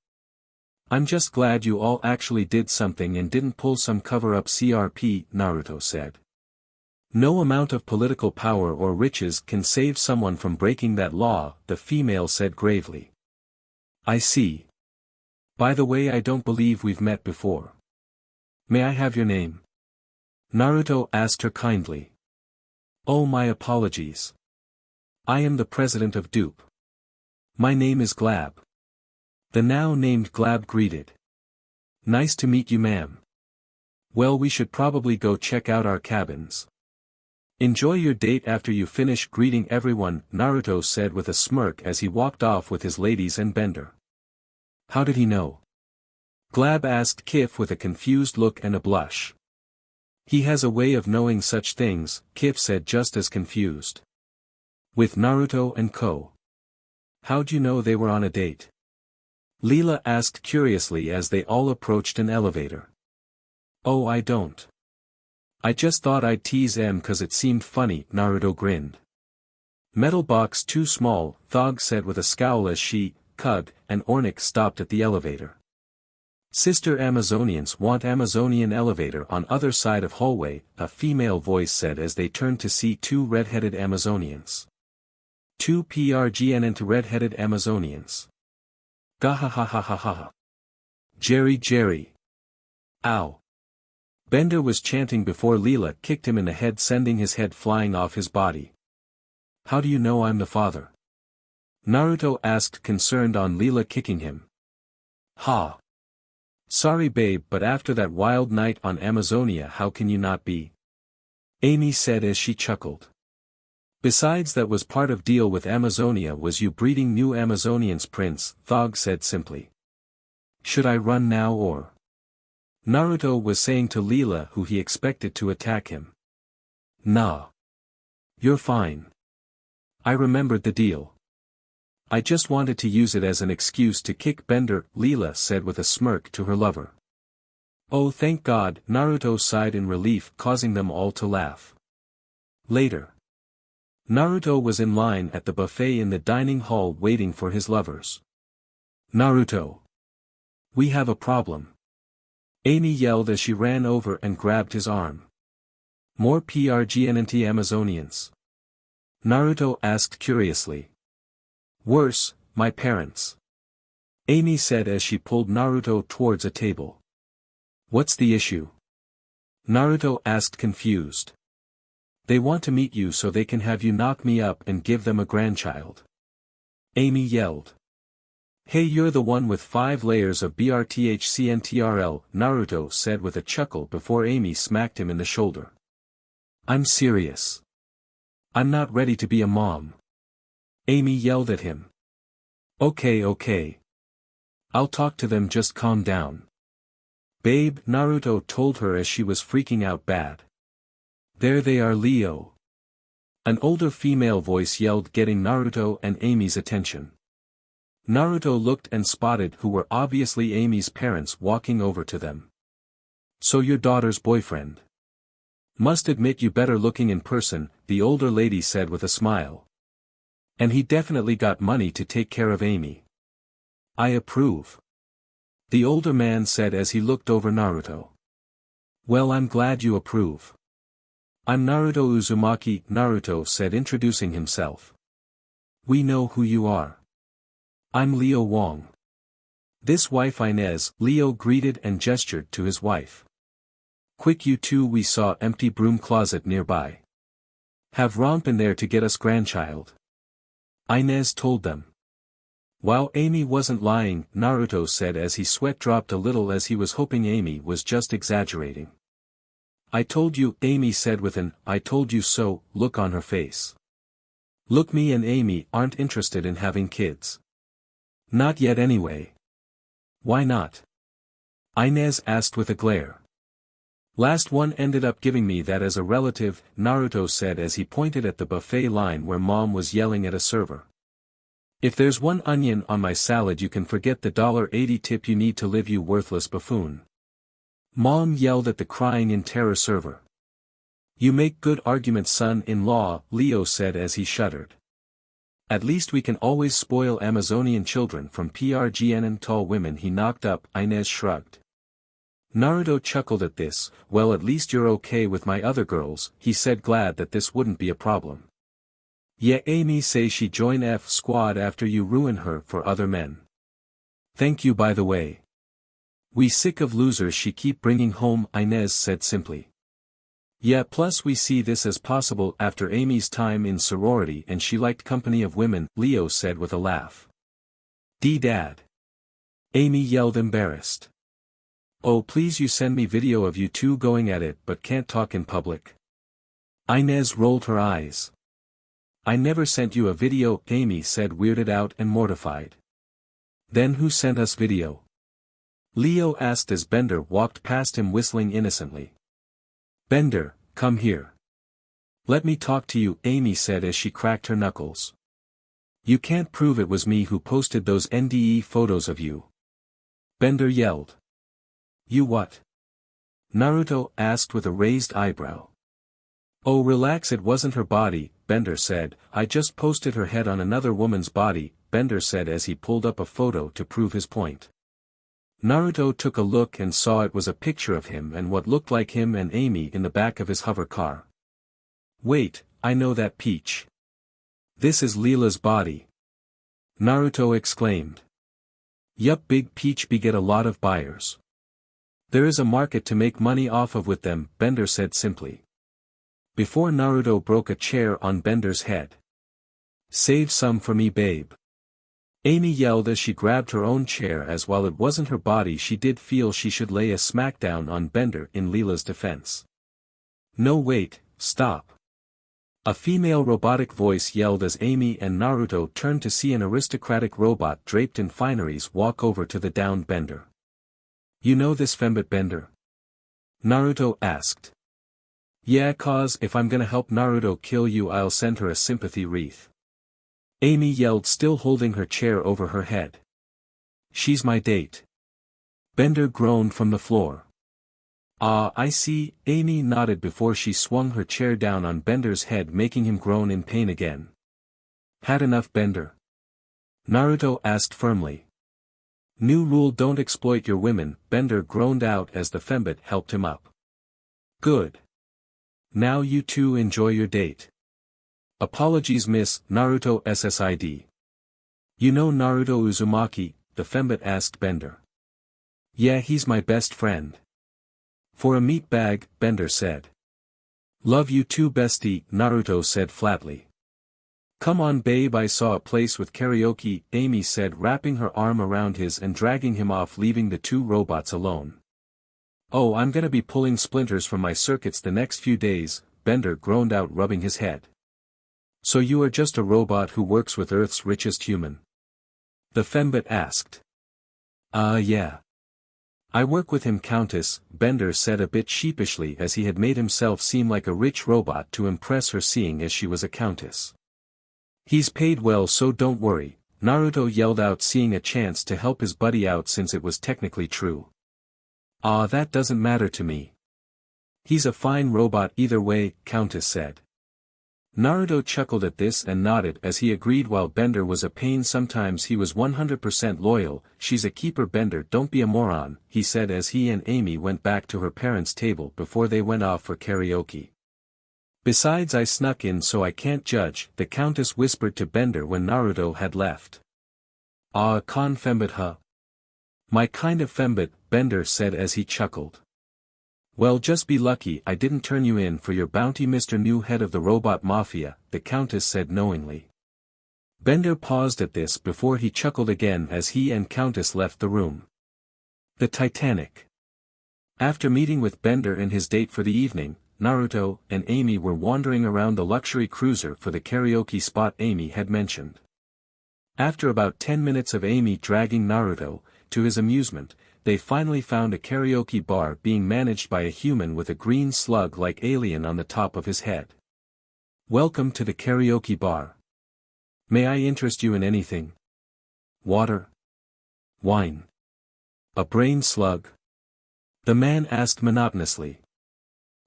I'm just glad you all actually did something and didn't pull some cover-up CRP, Naruto said. No amount of political power or riches can save someone from breaking that law, the female said gravely. I see. By the way I don't believe we've met before. May I have your name? Naruto asked her kindly. Oh my apologies. I am the president of Dupe. My name is Glab. The now named Glab greeted. Nice to meet you ma'am. Well we should probably go check out our cabins. Enjoy your date after you finish greeting everyone, Naruto said with a smirk as he walked off with his ladies and Bender. How did he know? Glab asked Kif with a confused look and a blush. He has a way of knowing such things, Kif said just as confused. With Naruto and Ko. How'd you know they were on a date? Leela asked curiously as they all approached an elevator. Oh I don't. I just thought I'd tease em cause it seemed funny, Naruto grinned. Metal box too small, Thog said with a scowl as she, Kug, and Ornick stopped at the elevator. Sister Amazonians want Amazonian elevator on other side of hallway, a female voice said as they turned to see two red-headed Amazonians. Two PRGNN to red-headed Amazonians. Gahahahahaha. Jerry. Ow. Bender was chanting before Leela kicked him in the head sending his head flying off his body. How do you know I'm the father? Naruto asked concerned on Leela kicking him. Ha. Sorry babe but after that wild night on Amazonia how can you not be? Amy said as she chuckled. Besides that was part of deal with Amazonia was you breeding new Amazonians Prince, Thog said simply. Should I run now or? Naruto was saying to Leela who he expected to attack him. Nah. You're fine. I remembered the deal. I just wanted to use it as an excuse to kick Bender, Leela said with a smirk to her lover. Oh thank God, Naruto sighed in relief causing them all to laugh. Later. Naruto was in line at the buffet in the dining hall waiting for his lovers. Naruto. We have a problem. Amy yelled as she ran over and grabbed his arm. More PRGNNT Amazonians? Naruto asked curiously. Worse, my parents. Amy said as she pulled Naruto towards a table. What's the issue? Naruto asked confused. They want to meet you so they can have you knock me up and give them a grandchild. Amy yelled. Hey you're the one with 5 layers of BRTHCNTRL, Naruto said with a chuckle before Amy smacked him in the shoulder. I'm serious. I'm not ready to be a mom. Amy yelled at him. Okay. I'll talk to them just calm down. Babe, Naruto told her as she was freaking out bad. There they are Leo. An older female voice yelled getting Naruto and Amy's attention. Naruto looked and spotted who were obviously Amy's parents walking over to them. So your daughter's boyfriend. Must admit you better looking in person, the older lady said with a smile. And he definitely got money to take care of Amy. I approve. The older man said as he looked over Naruto. Well, I'm glad you approve. I'm Naruto Uzumaki, Naruto said, introducing himself. We know who you are. I'm Leo Wong. This wife Inez, Leo greeted and gestured to his wife. Quick you two, we saw empty broom closet nearby. Have romp in there to get us grandchild. Inez told them. Wow, Amy wasn't lying, Naruto said as he sweat dropped a little as he was hoping Amy was just exaggerating. I told you, Amy said with an "I told you so" look on her face. Look, me and Amy aren't interested in having kids. Not yet anyway. Why not? Inez asked with a glare. Last one ended up giving me that as a relative, Naruto said as he pointed at the buffet line where Mom was yelling at a server. If there's one onion on my salad you can forget the $1.80 tip you need to live, you worthless buffoon. Mom yelled at the crying in terror server. You make good arguments, son-in-law, Leo said as he shuddered. At least we can always spoil Amazonian children from PRGN tall women, he knocked up, Inez shrugged. Naruto chuckled at this. Well, at least you're okay with my other girls, he said, glad that this wouldn't be a problem. Yeah, Amy say she join F squad after you ruin her for other men. Thank you, by the way. We sick of losers she keep bringing home, Inez said simply. Yeah, plus we see this as possible after Amy's time in sorority and she liked company of women, Leo said with a laugh. Dad. Amy yelled, embarrassed. Oh, please, you send me video of you two going at it but can't talk in public. Inez rolled her eyes. I never sent you a video, Amy said, weirded out and mortified. Then who sent us video? Leo asked as Bender walked past him whistling innocently. Bender, come here. Let me talk to you, Amy said as she cracked her knuckles. You can't prove it was me who posted those NDE photos of you. Bender yelled. You what? Naruto asked with a raised eyebrow. Oh, relax, it wasn't her body, Bender said. I just posted her head on another woman's body, Bender said as he pulled up a photo to prove his point. Naruto took a look and saw it was a picture of him and what looked like him and Amy in the back of his hover car. Wait, I know that peach. This is Leela's body. Naruto exclaimed. Yup, Big Peach beget a lot of buyers. There is a market to make money off of with them, Bender said simply. Before Naruto broke a chair on Bender's head. Save some for me, babe. Amy yelled as she grabbed her own chair, as while it wasn't her body she did feel she should lay a smackdown on Bender in Leela's defense. No, wait, stop. A female robotic voice yelled as Amy and Naruto turned to see an aristocratic robot draped in fineries walk over to the downed Bender. You know this fembot, Bender? Naruto asked. Yeah, cause if I'm gonna help Naruto kill you I'll send her a sympathy wreath. Amy yelled, still holding her chair over her head. She's my date. Bender groaned from the floor. Ah, I see, Amy nodded before she swung her chair down on Bender's head, making him groan in pain again. Had enough, Bender? Naruto asked firmly. New rule, don't exploit your women, Bender groaned out as the fembot helped him up. Good. Now you two enjoy your date. Apologies, miss, Naruto SSID. You know Naruto Uzumaki, the fembot asked Bender. Yeah, he's my best friend. For a meat bag, Bender said. Love you too, bestie, Naruto said flatly. Come on, babe, I saw a place with karaoke, Amy said, wrapping her arm around his and dragging him off, leaving the two robots alone. Oh, I'm gonna be pulling splinters from my circuits the next few days, Bender groaned out, rubbing his head. So you are just a robot who works with Earth's richest human? The fembot asked. Yeah. I work with him, Countess, Bender said a bit sheepishly as he had made himself seem like a rich robot to impress her, seeing as she was a countess. He's paid well, so don't worry, Naruto yelled out, seeing a chance to help his buddy out since it was technically true. Ah, that doesn't matter to me. He's a fine robot either way, Countess said. Naruto chuckled at this and nodded as he agreed. While Bender was a pain sometimes he was 100% loyal. She's a keeper, Bender, don't be a moron, he said as he and Amy went back to her parents' table before they went off for karaoke. Besides, I snuck in so I can't judge, the Countess whispered to Bender when Naruto had left. Ah, con fembit huh? My kind of fembit, Bender said as he chuckled. Well, just be lucky I didn't turn you in for your bounty, Mr. New Head of the Robot Mafia, the Countess said knowingly. Bender paused at this before he chuckled again as he and Countess left the room. The Titanic. After meeting with Bender and his date for the evening, Naruto and Amy were wandering around the luxury cruiser for the karaoke spot Amy had mentioned. After about 10 minutes of Amy dragging Naruto, to his amusement, they finally found a karaoke bar being managed by a human with a green slug-like alien on the top of his head. Welcome to the karaoke bar. May I interest you in anything? Water? Wine? A brain slug? The man asked monotonously.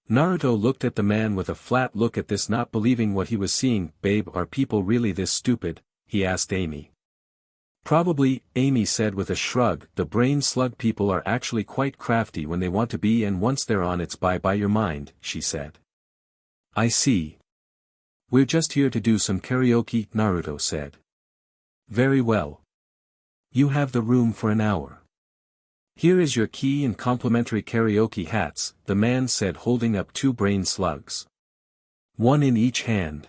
Naruto looked at the man with a flat look at this, not believing what he was seeing. Babe, are people really this stupid? He asked Amy. Probably, Amy said with a shrug. The brain slug people are actually quite crafty when they want to be, and once they're on it's bye-bye your mind, she said. I see. We're just here to do some karaoke, Naruto said. Very well. You have the room for an hour. Here is your key and complimentary karaoke hats, the man said holding up 2 brain slugs. One in each hand.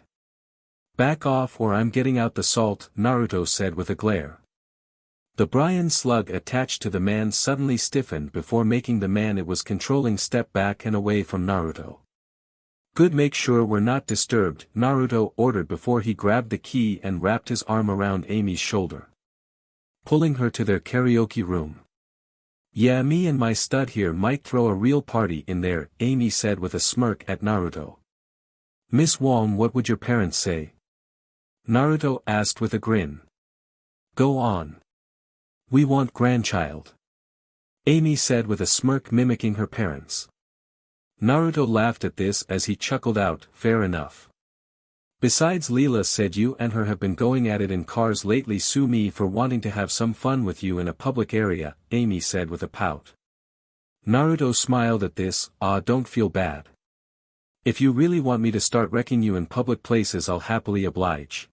Back off or I'm getting out the salt, Naruto said with a glare. The Brian slug attached to the man suddenly stiffened before making the man it was controlling step back and away from Naruto. Good, make sure we're not disturbed, Naruto ordered before he grabbed the key and wrapped his arm around Amy's shoulder, pulling her to their karaoke room. Yeah, me and my stud here might throw a real party in there, Amy said with a smirk at Naruto. Miss Wong, what would your parents say? Naruto asked with a grin. Go on. We want grandchild. Amy said with a smirk mimicking her parents. Naruto laughed at this as he chuckled out, fair enough. Besides, Leela said you and her have been going at it in cars lately. Sue me for wanting to have some fun with you in a public area, Amy said with a pout. Naruto smiled at this. Ah, don't feel bad. If you really want me to start wrecking you in public places I'll happily oblige.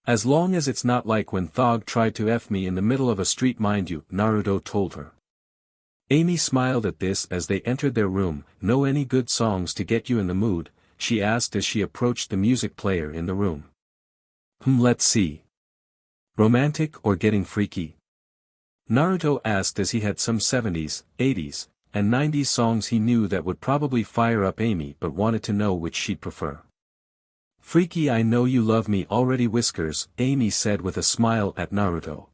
As long as it's not like when Thog tried to F me in the middle of a street, mind you, Naruto told her. Amy smiled at this as they entered their room. Know any good songs to get you in the mood? She asked as she approached the music player in the room. Let's see. Romantic or getting freaky? Naruto asked as he had some 70s, 80s, and 90s songs he knew that would probably fire up Amy but wanted to know which she'd prefer. Freaky, I know you love me already, Whiskers, Amy said with a smile at Naruto.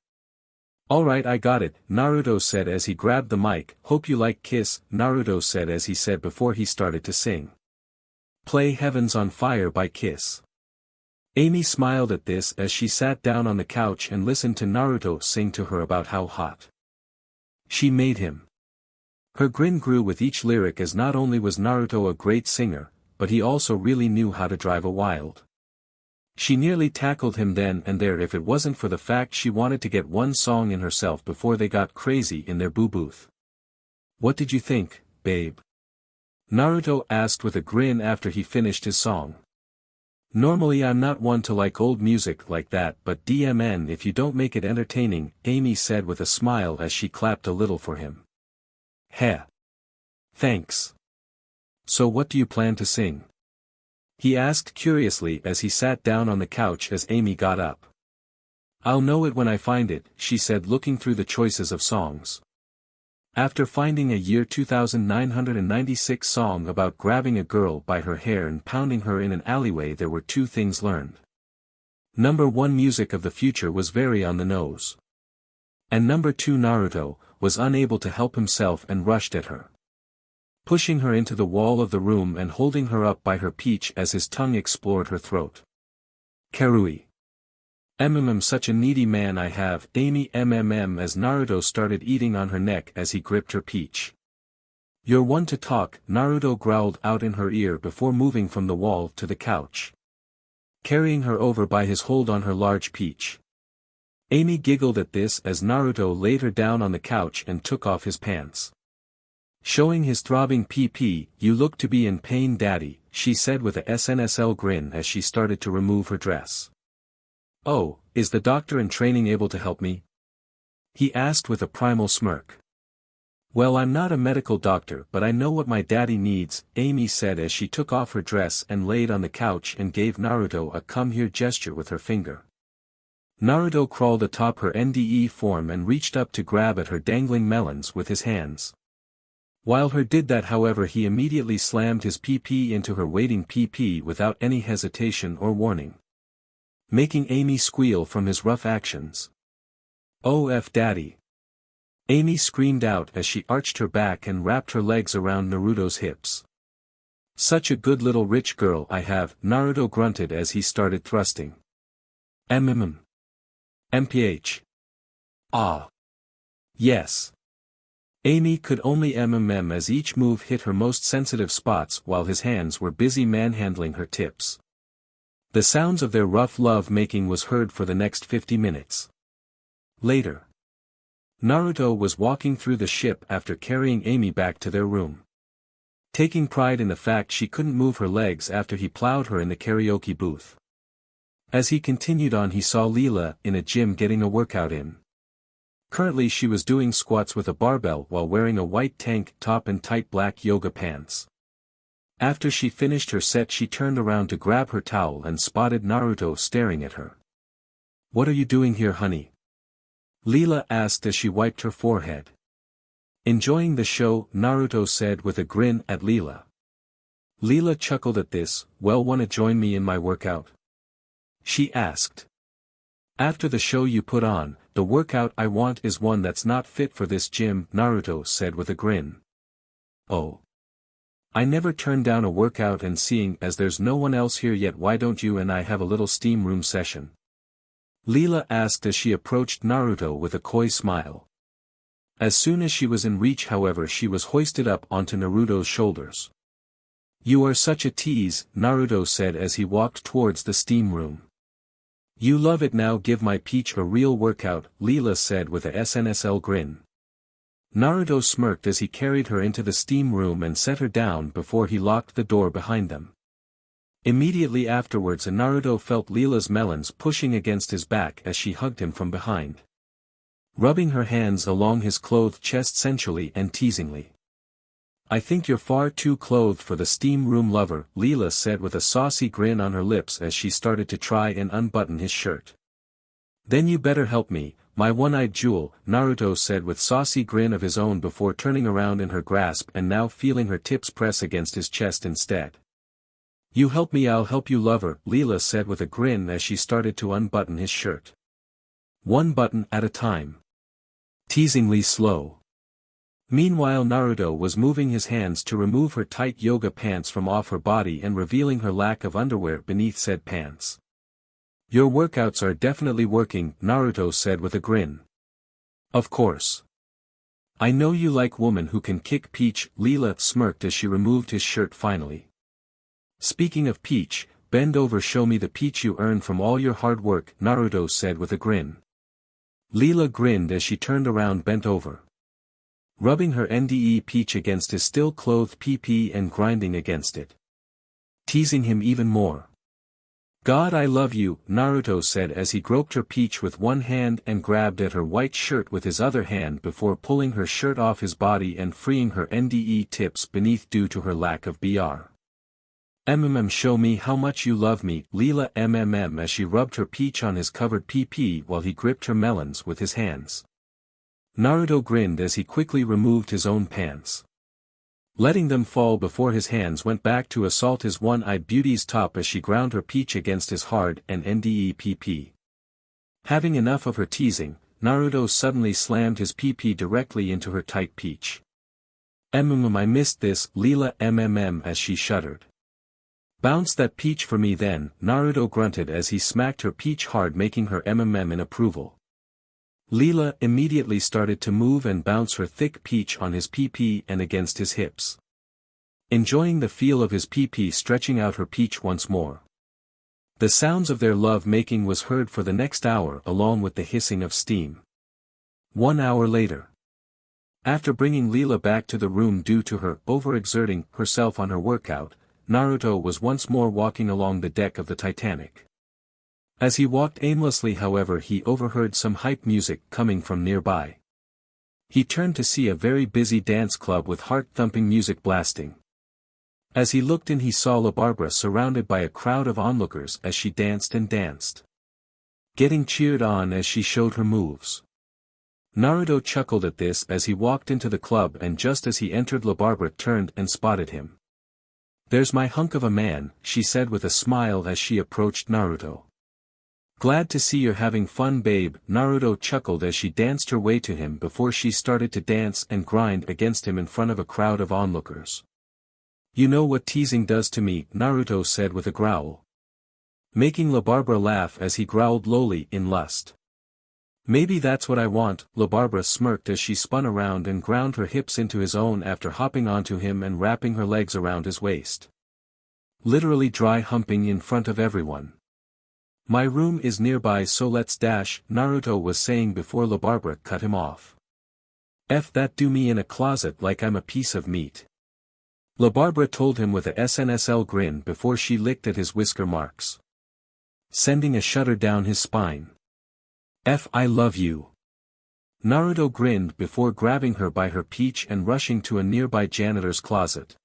Alright, I got it, Naruto said as he grabbed the mic. Hope you like Kiss, Naruto said as he said before he started to sing. Play Heaven's on Fire by Kiss. Amy smiled at this as she sat down on the couch and listened to Naruto sing to her about how hot she made him. Her grin grew with each lyric as not only was Naruto a great singer, but he also really knew how to drive a wild. She nearly tackled him then and there if it wasn't for the fact she wanted to get one song in herself before they got crazy in their boo booth. What did you think, babe? Naruto asked with a grin after he finished his song. Normally I'm not one to like old music like that, but DMN if you don't make it entertaining, Amy said with a smile as she clapped a little for him. Heh. Thanks. So what do you plan to sing? He asked curiously as he sat down on the couch as Amy got up. I'll know it when I find it, she said looking through the choices of songs. After finding a year 2996 song about grabbing a girl by her hair and pounding her in an alleyway, there were 2 things learned. Number 1, music of the future was very on the nose. And number 2, Naruto was unable to help himself and rushed at her, pushing her into the wall of the room and holding her up by her peach as his tongue explored her throat. Karui. Such a needy man I have, Amy as Naruto started eating on her neck as he gripped her peach. You're one to talk, Naruto growled out in her ear before moving from the wall to the couch. carrying her over by his hold on her large peach. Amy giggled at this as Naruto laid her down on the couch and took off his pants. Showing his throbbing PP, "You look to be in pain, daddy," she said with a SNSL grin as she started to remove her dress. "Oh, is the doctor in training able to help me?" he asked with a primal smirk. "Well, I'm not a medical doctor, but I know what my daddy needs," Amy said as she took off her dress and laid on the couch and gave Naruto a "come here" gesture with her finger. Naruto crawled atop her NDE form and reached up to grab at her dangling melons with his hands. While her did that, however, he immediately slammed his PP into her waiting PP without any hesitation or warning, making Amy squeal from his rough actions. "Oh F daddy!" Amy screamed out as she arched her back and wrapped her legs around Naruto's hips. "Such a good little rich girl I have," Naruto grunted as he started thrusting. MPH. Ah. Yes. Amy could only as each move hit her most sensitive spots while his hands were busy manhandling her tips. The sounds of their rough love-making was heard for the next 50 minutes. Later, Naruto was walking through the ship after carrying Amy back to their room, taking pride in the fact she couldn't move her legs after he plowed her in the karaoke booth. As he continued on, he saw Leela in a gym getting a workout in. Currently she was doing squats with a barbell while wearing a white tank top and tight black yoga pants. After she finished her set, she turned around to grab her towel and spotted Naruto staring at her. "What are you doing here, honey?" Leela asked as she wiped her forehead. "Enjoying the show," Naruto said with a grin at Leela. Leela chuckled at this. "Well, wanna join me in my workout?" she asked. "After the show you put on, the workout I want is one that's not fit for this gym," Naruto said with a grin. "Oh. I never turn down a workout, and seeing as there's no one else here yet, why don't you and I have a little steam room session?" Leela asked as she approached Naruto with a coy smile. As soon as she was in reach, however, she was hoisted up onto Naruto's shoulders. "You are such a tease," Naruto said as he walked towards the steam room. "You love it, now give my peach a real workout," Leela said with a SNSL grin. Naruto smirked as he carried her into the steam room and set her down before he locked the door behind them. Immediately afterwards, Naruto felt Leela's melons pushing against his back as she hugged him from behind, rubbing her hands along his clothed chest sensually and teasingly. "I think you're far too clothed for the steam room, lover," Leela said with a saucy grin on her lips as she started to try and unbutton his shirt. "Then you better help me, my one-eyed jewel," Naruto said with saucy grin of his own before turning around in her grasp and now feeling her tips press against his chest instead. "You help me, I'll help you, lover," Leela said with a grin as she started to unbutton his shirt. One button at a time. Teasingly slow. Meanwhile, Naruto was moving his hands to remove her tight yoga pants from off her body and revealing her lack of underwear beneath said pants. "Your workouts are definitely working," Naruto said with a grin. "Of course. I know you like women who can kick peach," Leela smirked as she removed his shirt finally. "Speaking of peach, bend over, show me the peach you earned from all your hard work," Naruto said with a grin. Leela grinned as she turned around, bent over, rubbing her NDE peach against his still clothed PP and grinding against it, teasing him even more. "God, I love you," Naruto said as he groped her peach with one hand and grabbed at her white shirt with his other hand before pulling her shirt off his body and freeing her NDE tips beneath due to her lack of BR. Show me how much you love me," Leela as she rubbed her peach on his covered PP while he gripped her melons with his hands. Naruto grinned as he quickly removed his own pants, letting them fall before his hands went back to assault his one-eyed beauty's top as she ground her peach against his hard and NDE PP. Having enough of her teasing, Naruto suddenly slammed his PP directly into her tight peach. I missed this," Leela as she shuddered. "Bounce that peach for me then," Naruto grunted as he smacked her peach hard, making her in approval. Leela immediately started to move and bounce her thick peach on his PP and against his hips, enjoying the feel of his PP stretching out her peach once more. The sounds of their love-making was heard for the next hour along with the hissing of steam. 1 hour later. After bringing Leela back to the room due to her overexerting herself on her workout, Naruto was once more walking along the deck of the Titanic. As he walked aimlessly, however, he overheard some hype music coming from nearby. He turned to see a very busy dance club with heart-thumping music blasting. As he looked in, he saw La Barbara surrounded by a crowd of onlookers as she danced and danced, getting cheered on as she showed her moves. Naruto chuckled at this as he walked into the club, and just as he entered, La Barbara turned and spotted him. "There's my hunk of a man," she said with a smile as she approached Naruto. "Glad to see you're having fun, babe," Naruto chuckled as she danced her way to him before she started to dance and grind against him in front of a crowd of onlookers. "You know what teasing does to me," Naruto said with a growl, making La Barbara laugh as he growled lowly in lust. "Maybe that's what I want," La Barbara smirked as she spun around and ground her hips into his own after hopping onto him and wrapping her legs around his waist. Literally dry humping in front of everyone. "My room is nearby, so let's dash," Naruto was saying before La Barbara cut him off. "F that, do me in a closet like I'm a piece of meat," La Barbara told him with a SNSL grin before she licked at his whisker marks, sending a shudder down his spine. "F I love you." Naruto grinned before grabbing her by her peach and rushing to a nearby janitor's closet.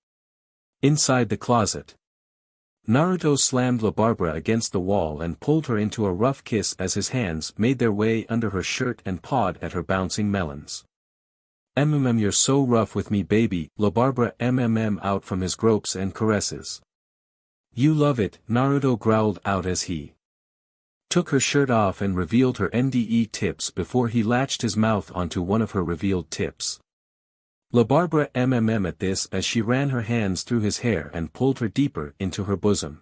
Inside the closet, Naruto slammed La Barbara against the wall and pulled her into a rough kiss as his hands made their way under her shirt and pawed at her bouncing melons. You're so rough with me, baby," La Barbara out from his gropes and caresses. "You love it," Naruto growled out as he took her shirt off and revealed her NDE tips before he latched his mouth onto one of her revealed tips. La Barbara at this as she ran her hands through his hair and pulled her deeper into her bosom,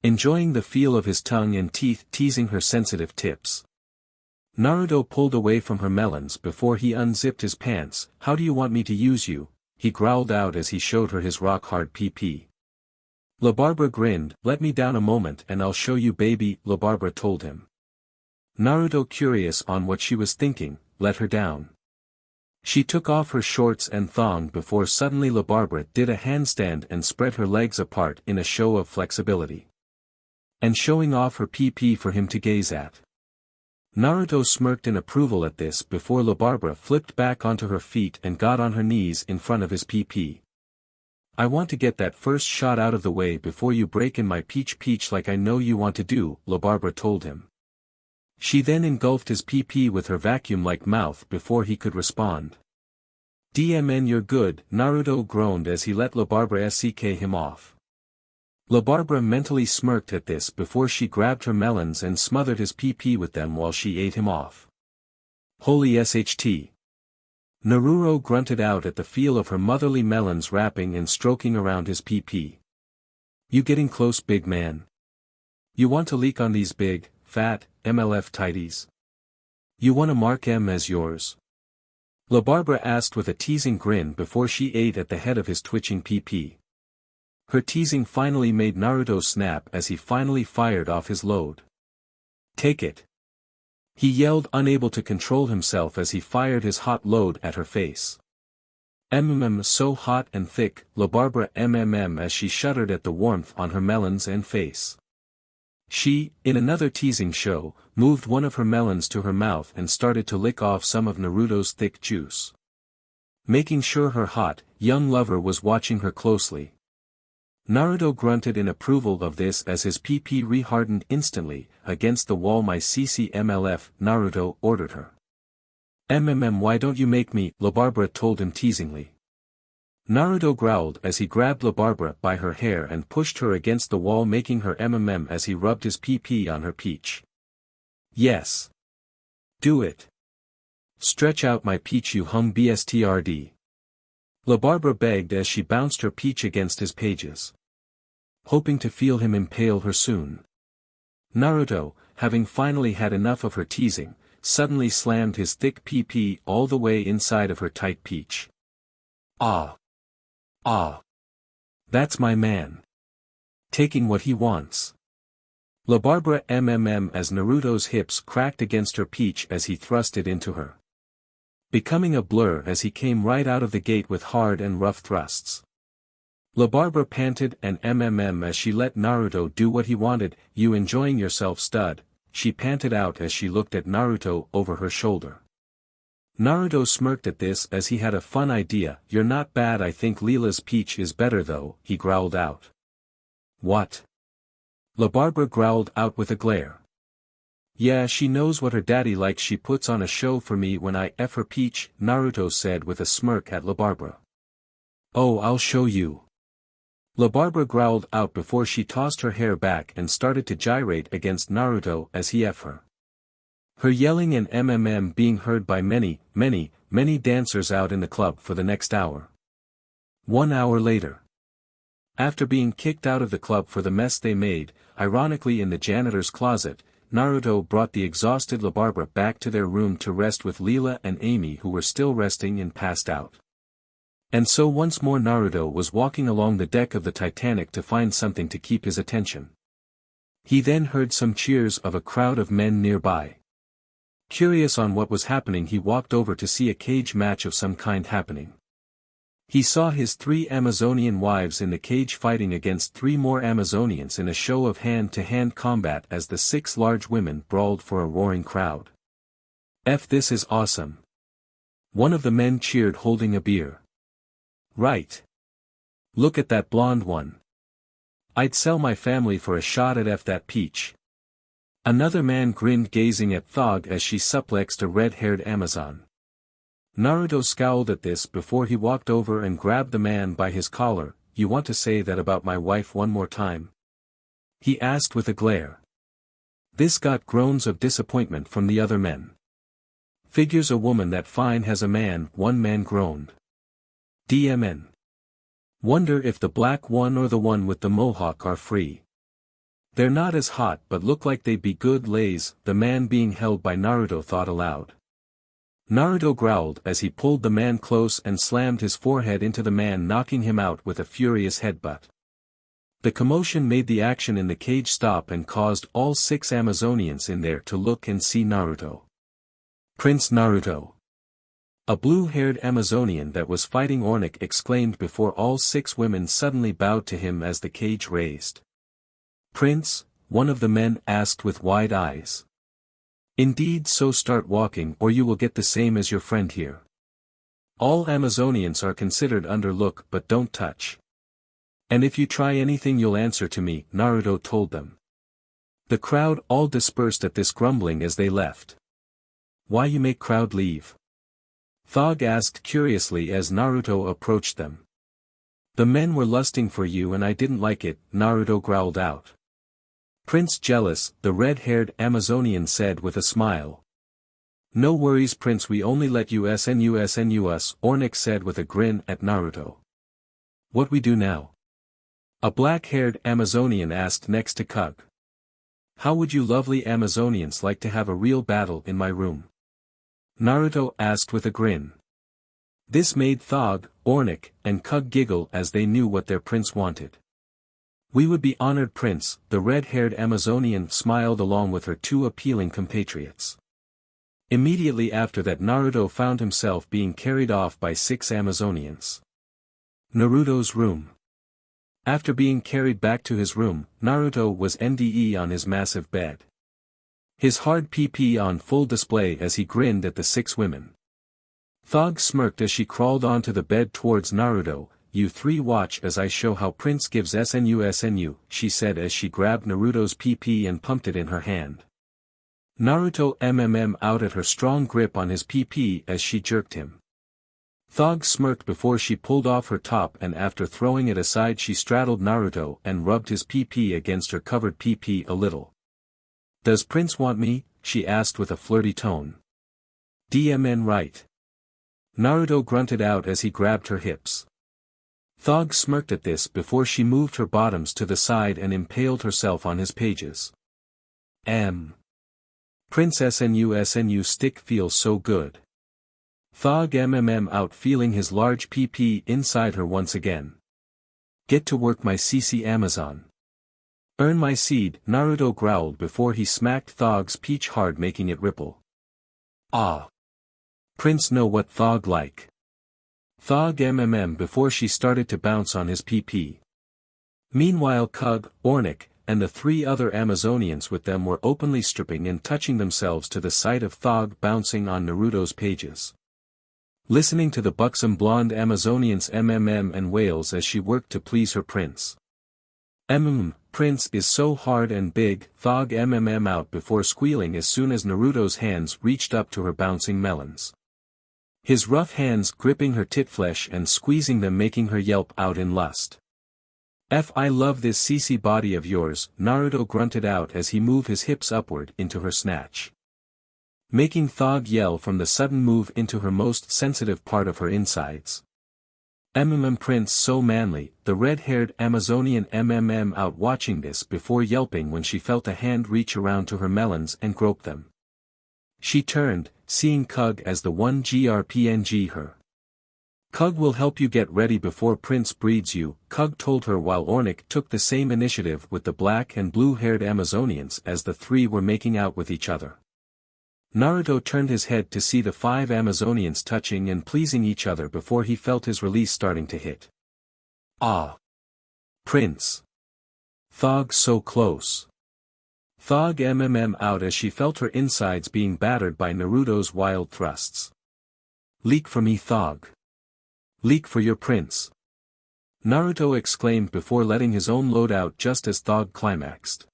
enjoying the feel of his tongue and teeth teasing her sensitive tips. Naruto pulled away from her melons before he unzipped his pants. "How do you want me to use you?" he growled out as he showed her his rock-hard PP. La Barbara grinned. "Let me down a moment and I'll show you, baby," La Barbara told him. Naruto, curious on what she was thinking, let her down. She took off her shorts and thong before suddenly La Barbara did a handstand and spread her legs apart in a show of flexibility, and showing off her PP for him to gaze at. Naruto smirked in approval at this before La Barbara flipped back onto her feet and got on her knees in front of his PP. "I want to get that first shot out of the way before you break in my peach like I know you want to do," La Barbara told him. She then engulfed his PP with her vacuum-like mouth before he could respond. "DMN, you're good," Naruto groaned as he let La Barbara SCK him off. La Barbara mentally smirked at this before she grabbed her melons and smothered his PP with them while she ate him off. "Holy SHT. Naruto grunted out at the feel of her motherly melons wrapping and stroking around his PP. "You getting close, big man? You want to leak on these big, fat, MLF tighties? You wanna mark M as yours?" La Barbara asked with a teasing grin before she ate at the head of his twitching PP. Her teasing finally made Naruto snap as he finally fired off his load. "Take it!" he yelled, unable to control himself as he fired his hot load at her face. So hot and thick," La Barbara as she shuddered at the warmth on her melons and face. She, in another teasing show, moved one of her melons to her mouth and started to lick off some of Naruto's thick juice, making sure her hot, young lover was watching her closely. Naruto grunted in approval of this as his PP re-hardened instantly. "Against the wall, my CCMLF," Naruto ordered her. Why don't you make me?" La Barbara told him teasingly. Naruto growled as he grabbed La Barbara by her hair and pushed her against the wall, making her as he rubbed his PP on her peach. "Yes. Do it. Stretch out my peach, you hung bstrd." La Barbara begged as she bounced her peach against his pages, hoping to feel him impale her soon. Naruto, having finally had enough of her teasing, suddenly slammed his thick PP all the way inside of her tight peach. "Ah! Ah! That's my man. Taking what he wants." La Barbara as Naruto's hips cracked against her peach as he thrust it into her. Becoming a blur as he came right out of the gate with hard and rough thrusts. La Barbara panted and as she let Naruto do what he wanted. "You enjoying yourself, stud?" she panted out as she looked at Naruto over her shoulder. Naruto smirked at this as he had a fun idea. "You're not bad, I think Leela's peach is better though," he growled out. "What?" La Barbara growled out with a glare. "Yeah, she knows what her daddy likes, she puts on a show for me when I F her peach," Naruto said with a smirk at La Barbara. "Oh, I'll show you." La Barbara growled out before she tossed her hair back and started to gyrate against Naruto as he F her. Her yelling and being heard by many dancers out in the club for the next hour. 1 hour later. After being kicked out of the club for the mess they made, ironically in the janitor's closet, Naruto brought the exhausted La Barbara back to their room to rest with Leela and Amy, who were still resting and passed out. And so once more Naruto was walking along the deck of the Titanic to find something to keep his attention. He then heard some cheers of a crowd of men nearby. Curious on what was happening, he walked over to see a cage match of some kind happening. He saw his 3 Amazonian wives in the cage fighting against 3 more Amazonians in a show of hand-to-hand combat as the 6 large women brawled for a roaring crowd. This is awesome. One of the men cheered, holding a beer. "Right. Look at that blonde one. I'd sell my family for a shot at that peach." Another man grinned, gazing at Thog as she suplexed a red-haired Amazon. Naruto scowled at this before he walked over and grabbed the man by his collar. "You want to say that about my wife one more time?" he asked with a glare. This got groans of disappointment from the other men. "Figures a woman that fine has a man," one man groaned. "DMN. Wonder if the black one or the one with the mohawk are free. They're not as hot but look like they'd be good lays," the man being held by Naruto thought aloud. Naruto growled as he pulled the man close and slammed his forehead into the man, knocking him out with a furious headbutt. The commotion made the action in the cage stop and caused all 6 Amazonians in there to look and see Naruto. "Prince Naruto!" A blue-haired Amazonian that was fighting Ornick exclaimed before all 6 women suddenly bowed to him as the cage raised. "Prince?" one of the men asked with wide eyes. "Indeed, so start walking or you will get the same as your friend here. All Amazonians are considered under look but don't touch. And if you try anything you'll answer to me," Naruto told them. The crowd all dispersed at this grumbling as they left. "Why you make crowd leave?" Thog asked curiously as Naruto approached them. "The men were lusting for you and I didn't like it," Naruto growled out. "Prince jealous," the red-haired Amazonian said with a smile. "No worries Prince, we only let you SNU us," Ornick said with a grin at Naruto. "What we do now?" a black-haired Amazonian asked next to Kug. "How would you lovely Amazonians like to have a real battle in my room?" Naruto asked with a grin. This made Thog, Ornick, and Kug giggle as they knew what their prince wanted. "We would be honored Prince," the red-haired Amazonian smiled along with her 2 appealing compatriots. Immediately after that Naruto found himself being carried off by 6 Amazonians. Naruto's room. After being carried back to his room, Naruto was NDE on his massive bed. His hard PP on full display as he grinned at the 6 women. Thog smirked as she crawled onto the bed towards Naruto. "You 3 watch as I show how Prince gives SNU," she said as she grabbed Naruto's PP and pumped it in her hand. Naruto out at her strong grip on his PP as she jerked him. Thog smirked before she pulled off her top and after throwing it aside she straddled Naruto and rubbed his PP against her covered PP a little. "Does Prince want me?" she asked with a flirty tone. "DMN right." Naruto grunted out as he grabbed her hips. Thog smirked at this before she moved her bottoms to the side and impaled herself on his pages. Prince SNU stick feels so good. Thog out feeling his large PP inside her once again. "Get to work my CC Amazon." Earn my seed, Naruto growled before he smacked Thog's peach hard, making it ripple. Ah! Prince know what Thog like. Thog before she started to bounce on his PP. Meanwhile Kug, Ornik, and the 3 other Amazonians with them were openly stripping and touching themselves to the sight of Thog bouncing on Naruto's pages. Listening to the buxom blonde Amazonian's and wails as she worked to please her prince. Prince is so hard and big, Thog out before squealing as soon as Naruto's hands reached up to her bouncing melons. His rough hands gripping her tit flesh and squeezing them, making her yelp out in lust. I love this CC body of yours, Naruto grunted out as he moved his hips upward into her snatch. Making Thog yell from the sudden move into her most sensitive part of her insides. Prince so manly, the red-haired Amazonian out watching this before yelping when she felt a hand reach around to her melons and grope them. She turned, seeing Kug as the one grpng her. Kug will help you get ready before Prince breeds you, Kug told her while Ornik took the same initiative with the black and blue-haired Amazonians as the 3 were making out with each other. Naruto turned his head to see the 5 Amazonians touching and pleasing each other before he felt his release starting to hit. Ah! Prince! Thog so close. Thog out as she felt her insides being battered by Naruto's wild thrusts. Leak for me, Thog. Leak for your prince. Naruto exclaimed before letting his own load out just as Thog climaxed.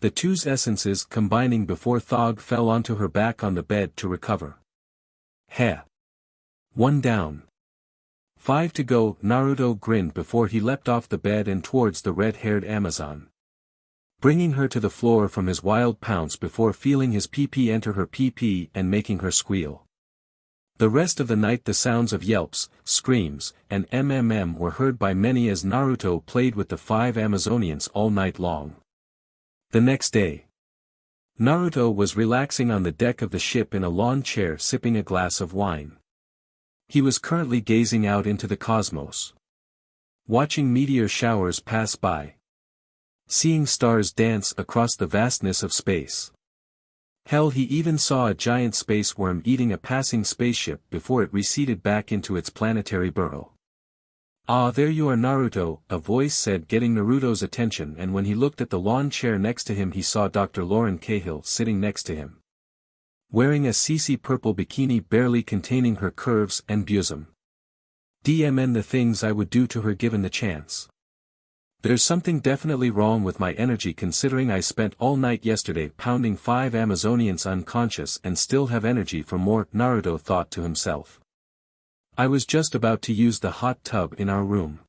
The 2's essences combining before Thog fell onto her back on the bed to recover. Heh. 1 down. 5 to go, Naruto grinned before he leapt off the bed and towards the red-haired Amazon. Bringing her to the floor from his wild pounce before feeling his PP enter her PP and making her squeal. The rest of the night the sounds of yelps, screams, and were heard by many as Naruto played with the 5 Amazonians all night long. The next day, Naruto was relaxing on the deck of the ship in a lawn chair sipping a glass of wine. He was currently gazing out into the cosmos. Watching meteor showers pass by. Seeing stars dance across the vastness of space. Hell, he even saw a giant space worm eating a passing spaceship before it receded back into its planetary burrow. Ah, there you are, Naruto, a voice said, getting Naruto's attention, and when he looked at the lawn chair next to him he saw Dr. Lauren Cahill sitting next to him. Wearing a CC purple bikini barely containing her curves and bosom. The things I would do to her given the chance. There's something definitely wrong with my energy considering I spent all night yesterday pounding 5 Amazonians unconscious and still have energy for more, Naruto thought to himself. I was just about to use the hot tub in our room.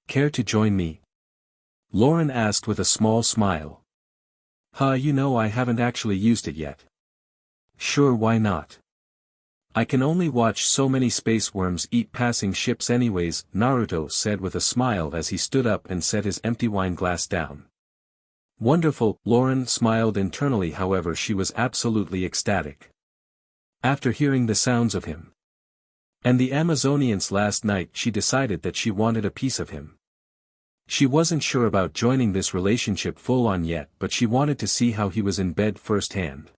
Care to join me? Lauren asked with a small smile. You know I haven't actually used it yet. Sure, why not? I can only watch so many space worms eat passing ships anyways, Naruto said with a smile as he stood up and set his empty wine glass down. Wonderful, Lauren smiled internally, however she was absolutely ecstatic. After hearing the sounds of him and the Amazonians last night, she decided that she wanted a piece of him. She wasn't sure about joining this relationship full on yet, but she wanted to see how he was in bed firsthand.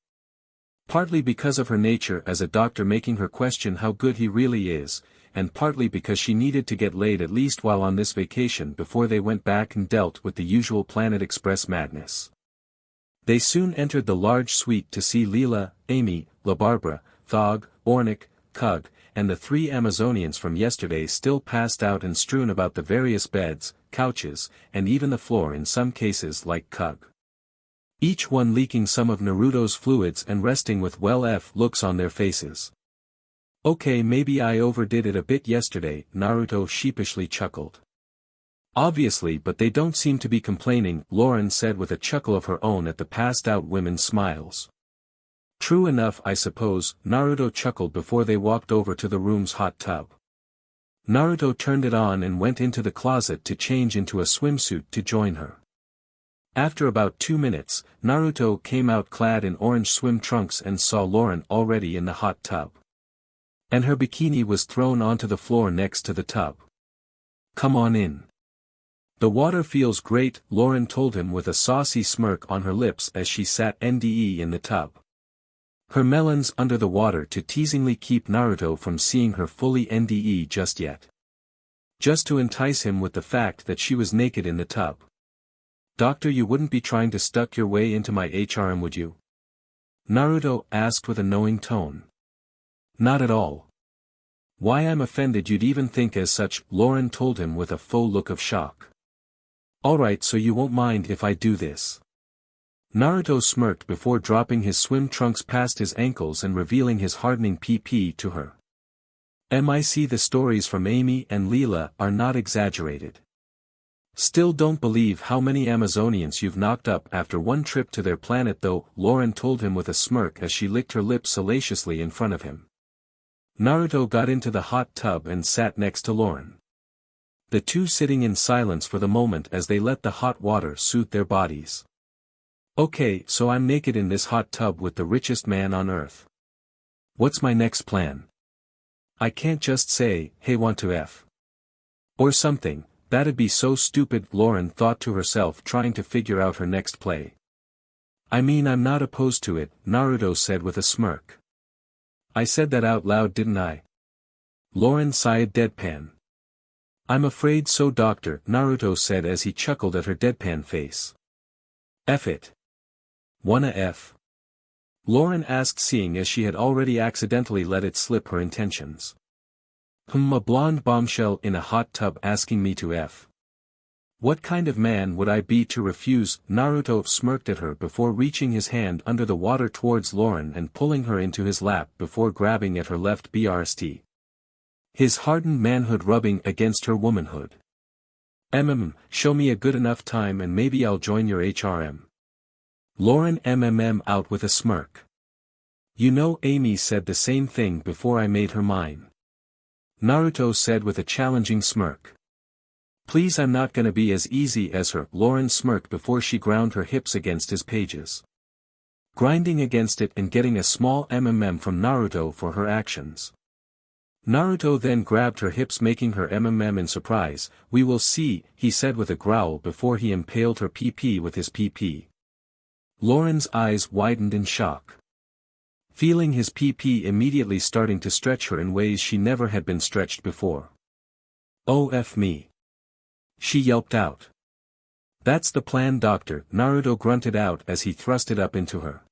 Partly because of her nature as a doctor making her question how good he really is, and partly because she needed to get laid at least while on this vacation before they went back and dealt with the usual Planet Express madness. They soon entered the large suite to see Leela, Amy, La Barbara, Thog, Ornik, Kug, and the 3 Amazonians from yesterday still passed out and strewn about the various beds, couches, and even the floor in some cases like Kug. Each one leaking some of Naruto's fluids and resting with looks on their faces. Okay, maybe I overdid it a bit yesterday, Naruto sheepishly chuckled. Obviously, but they don't seem to be complaining, Lauren said with a chuckle of her own at the passed out women's smiles. True enough, I suppose, Naruto chuckled before they walked over to the room's hot tub. Naruto turned it on and went into the closet to change into a swimsuit to join her. After about 2 minutes, Naruto came out clad in orange swim trunks and saw Lauren already in the hot tub. And her bikini was thrown onto the floor next to the tub. Come on in. The water feels great, Lauren told him with a saucy smirk on her lips as she sat NDE in the tub. Her melons under the water to teasingly keep Naruto from seeing her fully NDE just yet. Just to entice him with the fact that she was naked in the tub. Doctor, you wouldn't be trying to stuck your way into my HRM, would you? Naruto asked with a knowing tone. Not at all. Why, I'm offended you'd even think as such, Lauren told him with a faux look of shock. Alright, so you won't mind if I do this. Naruto smirked before dropping his swim trunks past his ankles and revealing his hardening PP to her. MIC, the stories from Amy and Leela are not exaggerated. Still don't believe how many Amazonians you've knocked up after one trip to their planet though, Lauren told him with a smirk as she licked her lips salaciously in front of him. Naruto got into the hot tub and sat next to Lauren. The two sitting in silence for the moment as they let the hot water soothe their bodies. Okay, so I'm naked in this hot tub with the richest man on earth. What's my next plan? I can't just say, hey, want to F? Or something, that'd be so stupid, Lauren thought to herself, trying to figure out her next play. I mean, I'm not opposed to it, Naruto said with a smirk. I said that out loud, didn't I? Lauren sighed deadpan. I'm afraid so, doctor, Naruto said as he chuckled at her deadpan face. F it. Wanna F? Lauren asked, seeing as she had already accidentally let it slip her intentions. A blonde bombshell in a hot tub asking me to F. What kind of man would I be to refuse? Naruto smirked at her before reaching his hand under the water towards Lauren and pulling her into his lap before grabbing at her left BRST. His hardened manhood rubbing against her womanhood. Show me a good enough time and maybe I'll join your HRM. Lauren out with a smirk. You know, Amy said the same thing before I made her mine. Naruto said with a challenging smirk. Please, I'm not gonna be as easy as her, Lauren smirked before she ground her hips against his pages. Grinding against it and getting a small from Naruto for her actions. Naruto then grabbed her hips, making her in surprise. We will see, he said with a growl before he impaled her PP with his PP. Lauren's eyes widened in shock. Feeling his PP immediately starting to stretch her in ways she never had been stretched before. Oh F me. She yelped out. That's the plan, doctor, Naruto grunted out as he thrust it up into her.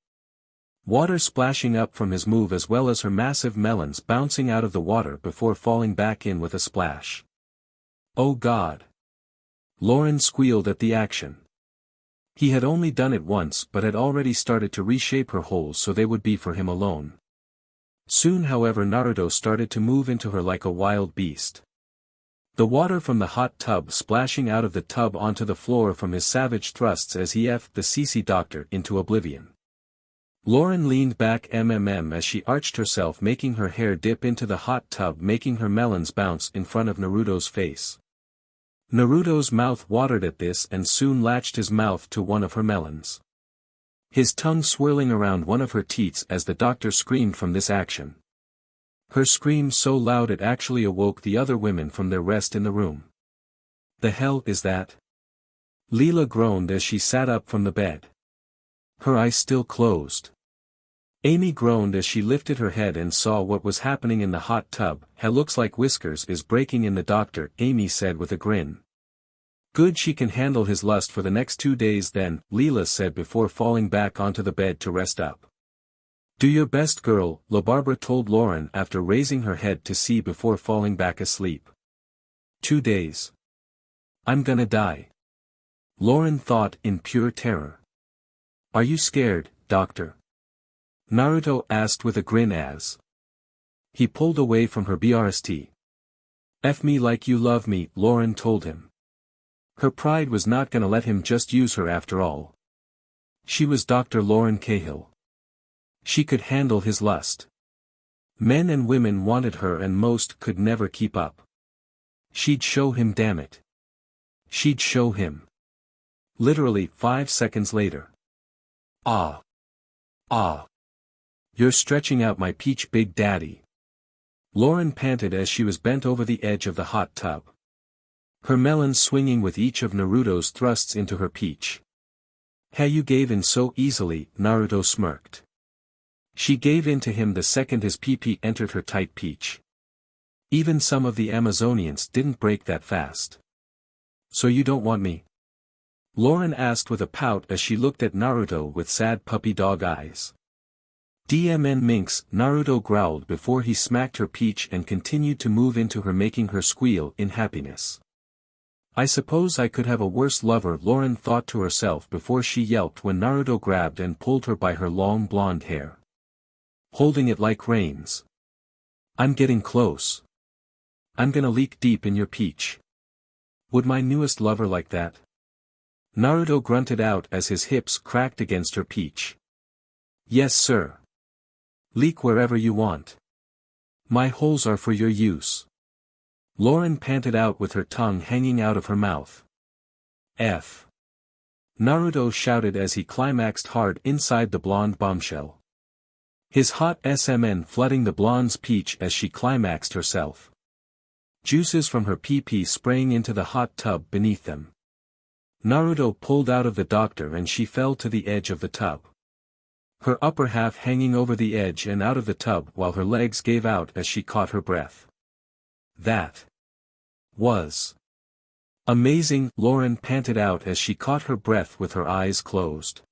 Water splashing up from his move as well as her massive melons bouncing out of the water before falling back in with a splash. Oh God. Lauren squealed at the action. He had only done it once but had already started to reshape her holes so they would be for him alone. Soon, however, Naruto started to move into her like a wild beast. The water from the hot tub splashing out of the tub onto the floor from his savage thrusts as he F'd the CC doctor into oblivion. Lauren leaned back as she arched herself, making her hair dip into the hot tub, making her melons bounce in front of Naruto's face. Naruto's mouth watered at this and soon latched his mouth to one of her melons. His tongue swirling around one of her teats as the doctor screamed from this action. Her scream so loud it actually awoke the other women from their rest in the room. The hell is that? Leela groaned as she sat up from the bed. Her eyes still closed. Amy groaned as she lifted her head and saw what was happening in the hot tub. Hell, looks like Whiskers is breaking in the doctor, Amy said with a grin. Good, she can handle his lust for the next 2 days then, Leela said before falling back onto the bed to rest up. Do your best, girl, LaBarbara told Lauren after raising her head to see before falling back asleep. 2 days. I'm gonna die. Lauren thought in pure terror. Are you scared, doctor? Naruto asked with a grin as he pulled away from her BRST. F me like you love me, Lauren told him. Her pride was not gonna let him just use her after all. She was Dr. Lauren Cahill. She could handle his lust. Men and women wanted her and most could never keep up. She'd show him, damn it. She'd show him. Literally 5 seconds later. Ah. Ah. You're stretching out my peach, big daddy. Lauren panted as she was bent over the edge of the hot tub. her melon swinging with each of Naruto's thrusts into her peach. "How you gave in so easily," Naruto smirked. She gave in to him the second his pee-pee entered her tight peach. Even some of the Amazonians didn't break that fast. "So you don't want me?" Lauren asked with a pout as she looked at Naruto with sad puppy dog eyes. "DMN minx," Naruto growled before he smacked her peach and continued to move into her, making her squeal in happiness. "I suppose I could have a worse lover," Lauren thought to herself before she yelped when Naruto grabbed and pulled her by her long blonde hair, holding it like reins. "I'm getting close. I'm gonna leak deep in your peach. Would my newest lover like that?" Naruto grunted out as his hips cracked against her peach. "Yes sir. Leak wherever you want. My holes are for your use." Lauren panted out with her tongue hanging out of her mouth. "F." Naruto shouted as he climaxed hard inside the blonde bombshell, his hot SMN flooding the blonde's peach as she climaxed herself, juices from her pee-pee spraying into the hot tub beneath them. Naruto pulled out of the doctor and she fell to the edge of the tub, her upper half hanging over the edge and out of the tub while her legs gave out as she caught her breath. "That was amazing," Lauren panted out as she caught her breath with her eyes closed.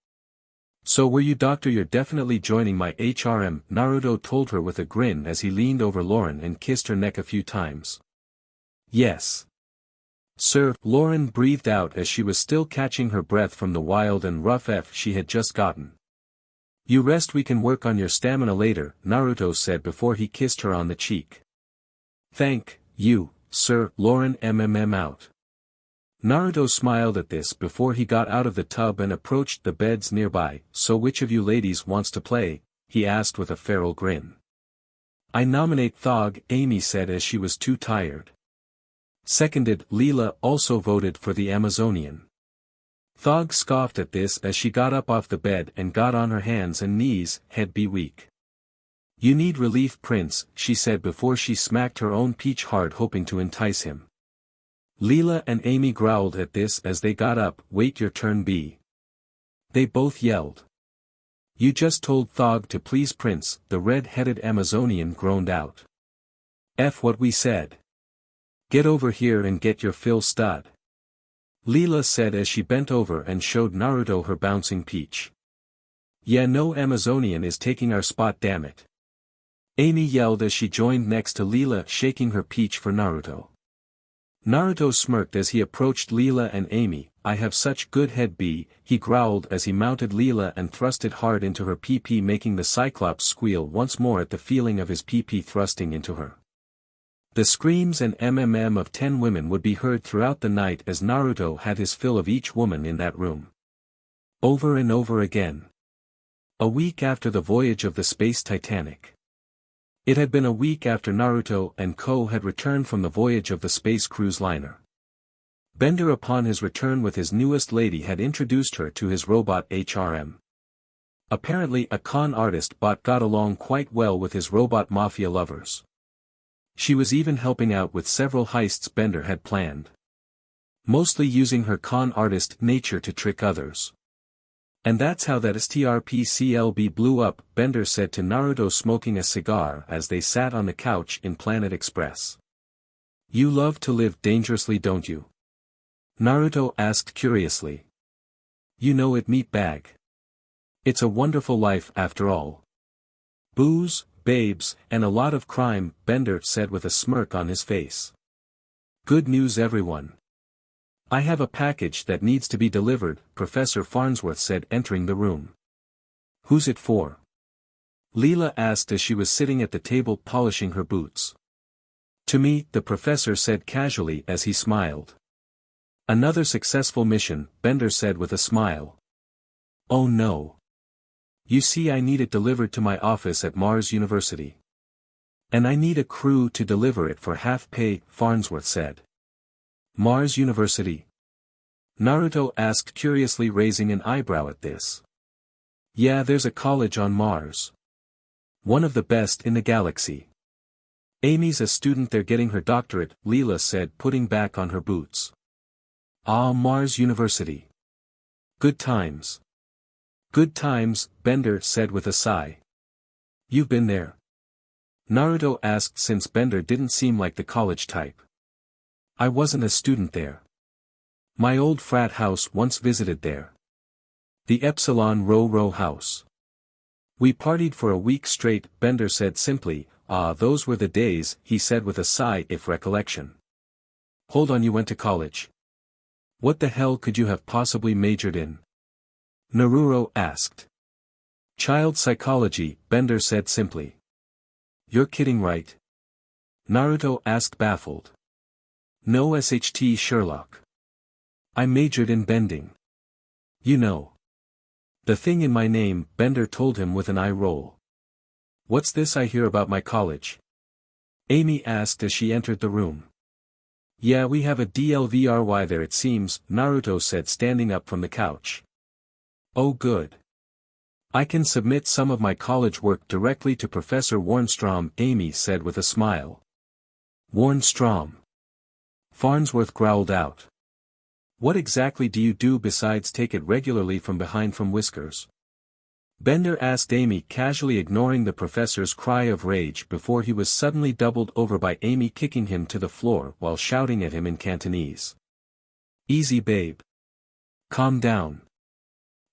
"So were you, doctor? You're definitely joining my HRM," Naruto told her with a grin as he leaned over Lauren and kissed her neck a few times. "Yes sir," Lauren breathed out as she was still catching her breath from the wild and rough F she had just gotten. "You rest, we can work on your stamina later," Naruto said before he kissed her on the cheek. "Thank you, sir," Lauren out. Naruto smiled at this before he got out of the tub and approached the beds nearby. "So which of you ladies wants to play?" he asked with a feral grin. "I nominate Thog," Amy said as she was too tired. Seconded, Leela also voted for the Amazonian. Thog scoffed at this as she got up off the bed and got on her hands and knees, head be weak. "You need relief, Prince," she said before she smacked her own peach hard, hoping to entice him. Leela and Amy growled at this as they got up. "Wait your turn, B." They both yelled. "You just told Thog to please Prince," the red-headed Amazonian groaned out. "F what we said. Get over here and get your fill, stud," Leela said as she bent over and showed Naruto her bouncing peach. "Yeah, no Amazonian is taking our spot, damn it," Amy yelled as she joined next to Leela, shaking her peach for Naruto. Naruto smirked as he approached Leela and Amy. "I have such good head, B," he growled as he mounted Leela and thrust it hard into her pee-pee, making the Cyclops squeal once more at the feeling of his pee-pee thrusting into her. The screams and of 10 women would be heard throughout the night as Naruto had his fill of each woman in that room. Over and over again. A week after the voyage of the space Titanic. It had been a week after Naruto and Co had returned from the voyage of the space cruise liner. Bender, upon his return with his newest lady, had introduced her to his robot HRM. Apparently a con artist bot got along quite well with his robot mafia lovers. She was even helping out with several heists Bender had planned, mostly using her con artist nature to trick others. "And that's how that STRPCLB blew up," Bender said to Naruto smoking a cigar as they sat on the couch in Planet Express. "You love to live dangerously, don't you?" Naruto asked curiously. "You know it, meatbag. It's a wonderful life after all. Booze, babes, and a lot of crime," Bender said with a smirk on his face. "Good news, everyone. I have a package that needs to be delivered," Professor Farnsworth said, entering the room. "Who's it for?" Leela asked as she was sitting at the table polishing her boots. "To me," the professor said casually as he smiled. "Another successful mission," Bender said with a smile. "Oh no. You see, I need it delivered to my office at Mars University. And I need a crew to deliver it for half pay," Farnsworth said. "Mars University?" Naruto asked curiously, raising an eyebrow at this. "Yeah, there's a college on Mars. One of the best in the galaxy. Amy's a student there getting her doctorate, Leela said, putting back on her boots. Ah, Mars University. Good times. Good times, Bender said with a sigh. You've been there? Naruto asked, since Bender didn't seem like the college type. I wasn't a student there. My old frat house once visited there. The Epsilon Row house. We partied for a week straight, Bender said simply. Ah, those were the days, he said with a sigh, if recollection. Hold on, you went to college? What the hell could you have possibly majored in? Naruto asked. Child psychology, Bender said simply. You're kidding, right? Naruto asked, baffled. No, SHT Sherlock. I majored in bending. You know. The thing in my name, Bender told him with an eye roll. What's this I hear about my college? Amy asked as she entered the room. Yeah, we have a DLVRY there it seems, Naruto said, standing up from the couch. Oh good. I can submit some of my college work directly to Professor Warnstrom, Amy said with a smile. Warnstrom. Farnsworth growled out. What exactly do you do besides take it regularly from behind from Whiskers? Bender asked Amy, casually ignoring the professor's cry of rage before he was suddenly doubled over by Amy kicking him to the floor while shouting at him in Cantonese. Easy babe. Calm down.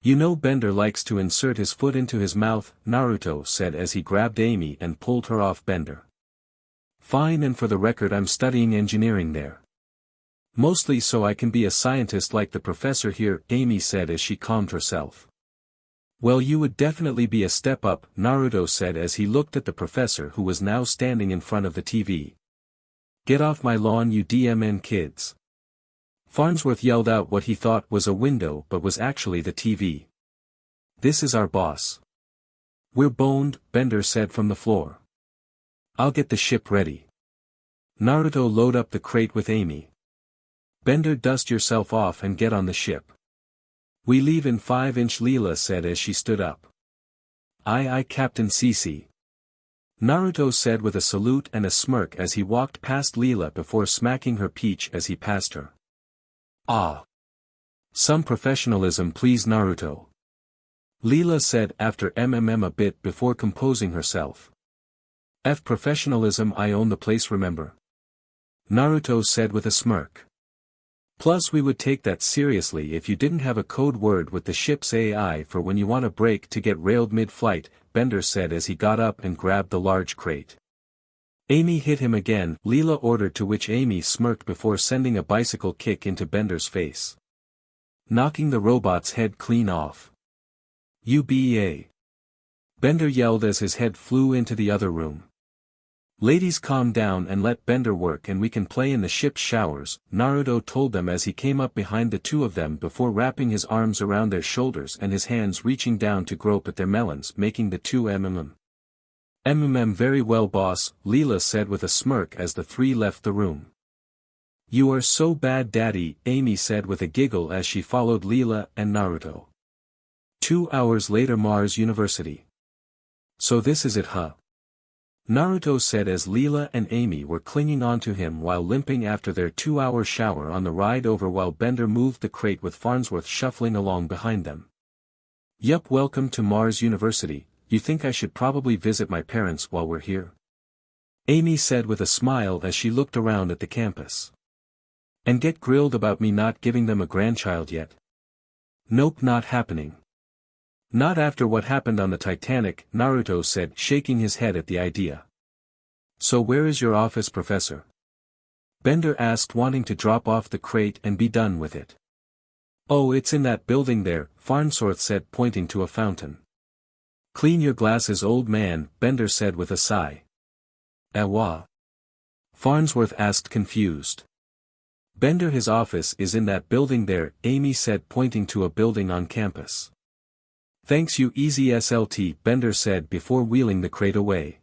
You know Bender likes to insert his foot into his mouth, Naruto said as he grabbed Amy and pulled her off Bender. Fine, and for the record I'm studying engineering there. Mostly so I can be a scientist like the professor here, Amy said as she calmed herself. Well, you would definitely be a step up, Naruto said as he looked at the professor who was now standing in front of the TV. Get off my lawn, you DMN kids. Farnsworth yelled out what he thought was a window but was actually the TV. This is our boss. We're boned, Bender said from the floor. I'll get the ship ready. Naruto, load up the crate with Amy. Bender, dust yourself off and get on the ship. We leave in 5-inch, Leela said as she stood up. Aye, Captain CC. Naruto said with a salute and a smirk as he walked past Leela before smacking her peach as he passed her. Ah. Some professionalism please, Naruto. Leela said after a bit before composing herself. F professionalism, I own the place, remember? Naruto said with a smirk. Plus we would take that seriously if you didn't have a code word with the ship's AI for when you want a break to get railed mid-flight, Bender said as he got up and grabbed the large crate. Amy hit him again, Leela ordered, to which Amy smirked before sending a bicycle kick into Bender's face, knocking the robot's head clean off. UBA. Bender yelled as his head flew into the other room. Ladies, calm down and let Bender work and we can play in the ship's showers, Naruto told them as he came up behind the two of them before wrapping his arms around their shoulders and his hands reaching down to grope at their melons, making the two very well, boss, Leela said with a smirk as the three left the room. You are so bad, daddy, Amy said with a giggle as she followed Leela and Naruto. 2 hours later, Mars University. So this is it, huh? Naruto said as Leela and Amy were clinging onto him while limping after their 2-hour shower on the ride over while Bender moved the crate with Farnsworth shuffling along behind them. Yup, welcome to Mars University. You think I should probably visit my parents while we're here? Amy said with a smile as she looked around at the campus. And get grilled about me not giving them a grandchild yet? Nope, not happening. Not after what happened on the Titanic, Naruto said, shaking his head at the idea. So where is your office, Professor? Bender asked, wanting to drop off the crate and be done with it. Oh, it's in that building there, Farnsworth said, pointing to a fountain. Clean your glasses, old man, Bender said with a sigh. What? Farnsworth asked, confused. Bender, his office is in that building there, Amy said, pointing to a building on campus. Thanks, you easy SLT, Bender said before wheeling the crate away.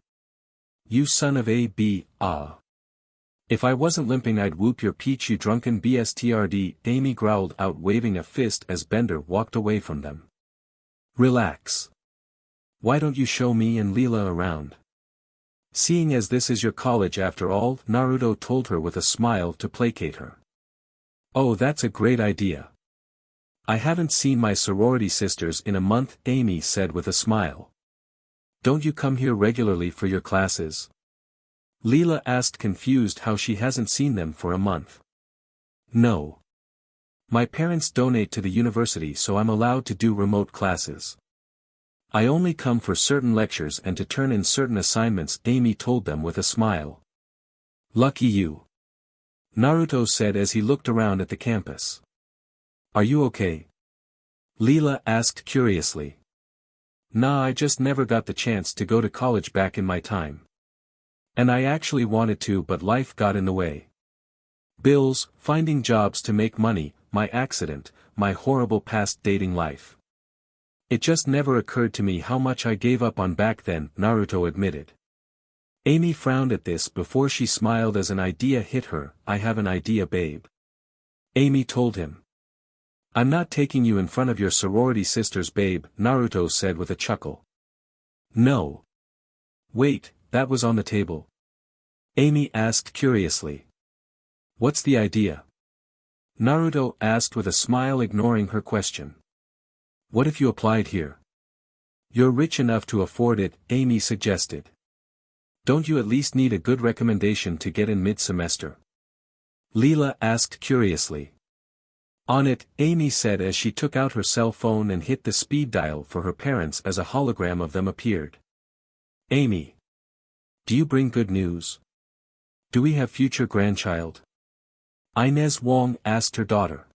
You son of a b, ah. If I wasn't limping I'd whoop your peach, you drunken bstrd, Amy growled out, waving a fist as Bender walked away from them. Relax. Why don't you show me and Leela around? Seeing as this is your college after all, Naruto told her with a smile to placate her. Oh, that's a great idea. I haven't seen my sorority sisters in a month, Amy said with a smile. Don't you come here regularly for your classes? Leela asked, confused how she hasn't seen them for a month. No. My parents donate to the university, so I'm allowed to do remote classes. I only come for certain lectures and to turn in certain assignments, Amy told them with a smile. Lucky you. Naruto said as he looked around at the campus. Are you okay? Leela asked curiously. Nah, I just never got the chance to go to college back in my time. And I actually wanted to, but life got in the way. Bills, finding jobs to make money, my accident, my horrible past dating life. It just never occurred to me how much I gave up on back then, Naruto admitted. Amy frowned at this before she smiled as an idea hit her. I have an idea, babe. Amy told him. I'm not taking you in front of your sorority sisters, babe, Naruto said with a chuckle. No. Wait, that was on the table. Amy asked curiously. What's the idea? Naruto asked with a smile, ignoring her question. What if you applied here? You're rich enough to afford it, Amy suggested. Don't you at least need a good recommendation to get in mid-semester? Leela asked curiously. On it, Amy said as she took out her cell phone and hit the speed dial for her parents as a hologram of them appeared. Amy. Do you bring good news? Do we have future grandchild? Inez Wong asked her daughter.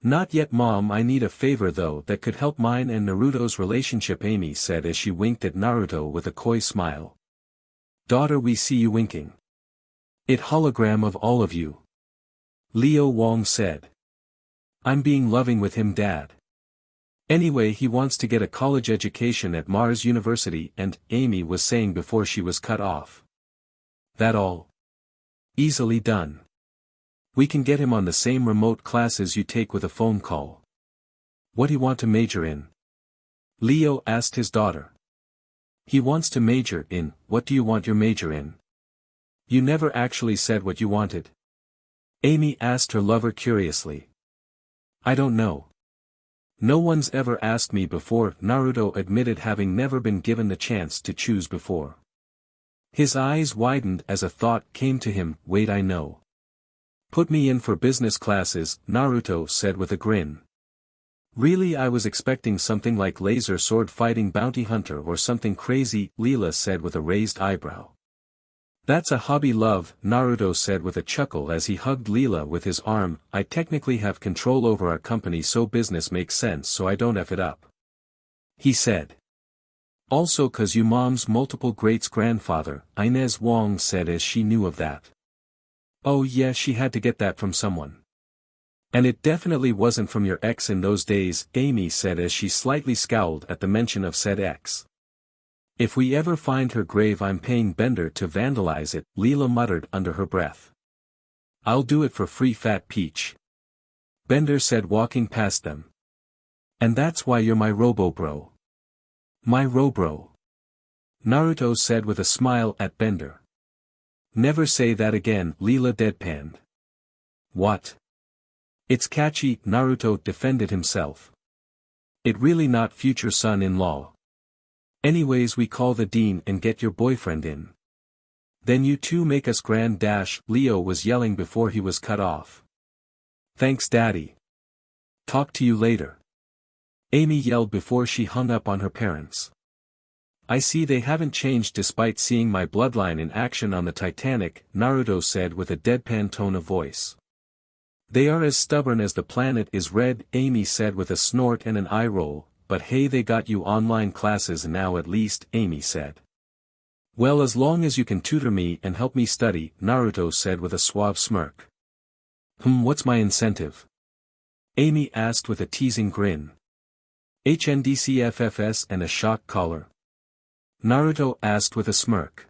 Not yet, Mom. I need a favor though that could help mine and Naruto's relationship, Amy said as she winked at Naruto with a coy smile. Daughter, we see you winking. It hologram of all of you. Leo Wong said. I'm being loving with him, Dad. Anyway, he wants to get a college education at Mars University, and Amy was saying before she was cut off. That all? Easily done. We can get him on the same remote classes you take with a phone call. What do you want to major in? Leo asked his daughter. He wants to major in, what do you want your major in? You never actually said what you wanted. Amy asked her lover curiously. I don't know. No one's ever asked me before, Naruto admitted, having never been given the chance to choose before. His eyes widened as a thought came to him. Wait, I know. Put me in for business classes, Naruto said with a grin. Really, I was expecting something like laser sword fighting bounty hunter or something crazy, Leela said with a raised eyebrow. That's a hobby, love, Naruto said with a chuckle as he hugged Leela with his arm. I technically have control over our company, so business makes sense, so I don't F it up. He said. Also cause you mom's multiple greats grandfather, Inez Wong said as she knew of that. Oh yeah, she had to get that from someone. And it definitely wasn't from your ex in those days, Amy said as she slightly scowled at the mention of said ex. If we ever find her grave, I'm paying Bender to vandalize it, Leela muttered under her breath. I'll do it for free, fat peach. Bender said, walking past them. And that's why you're my robo-bro. My robro. Naruto said with a smile at Bender. Never say that again, Leela deadpanned. What? It's catchy, Naruto defended himself. It really not future son-in-law. Anyways, we call the dean and get your boyfriend in. Then you two make us grand dash, Leo was yelling before he was cut off. Thanks, Daddy. Talk to you later. Amy yelled before she hung up on her parents. I see they haven't changed despite seeing my bloodline in action on the Titanic, Naruto said with a deadpan tone of voice. They are as stubborn as the planet is red, Amy said with a snort and an eye roll. But hey, they got you online classes now at least, Amy said. Well, as long as you can tutor me and help me study, Naruto said with a suave smirk. What's my incentive? Amy asked with a teasing grin. HNDCFFS and a shock collar? Naruto asked with a smirk.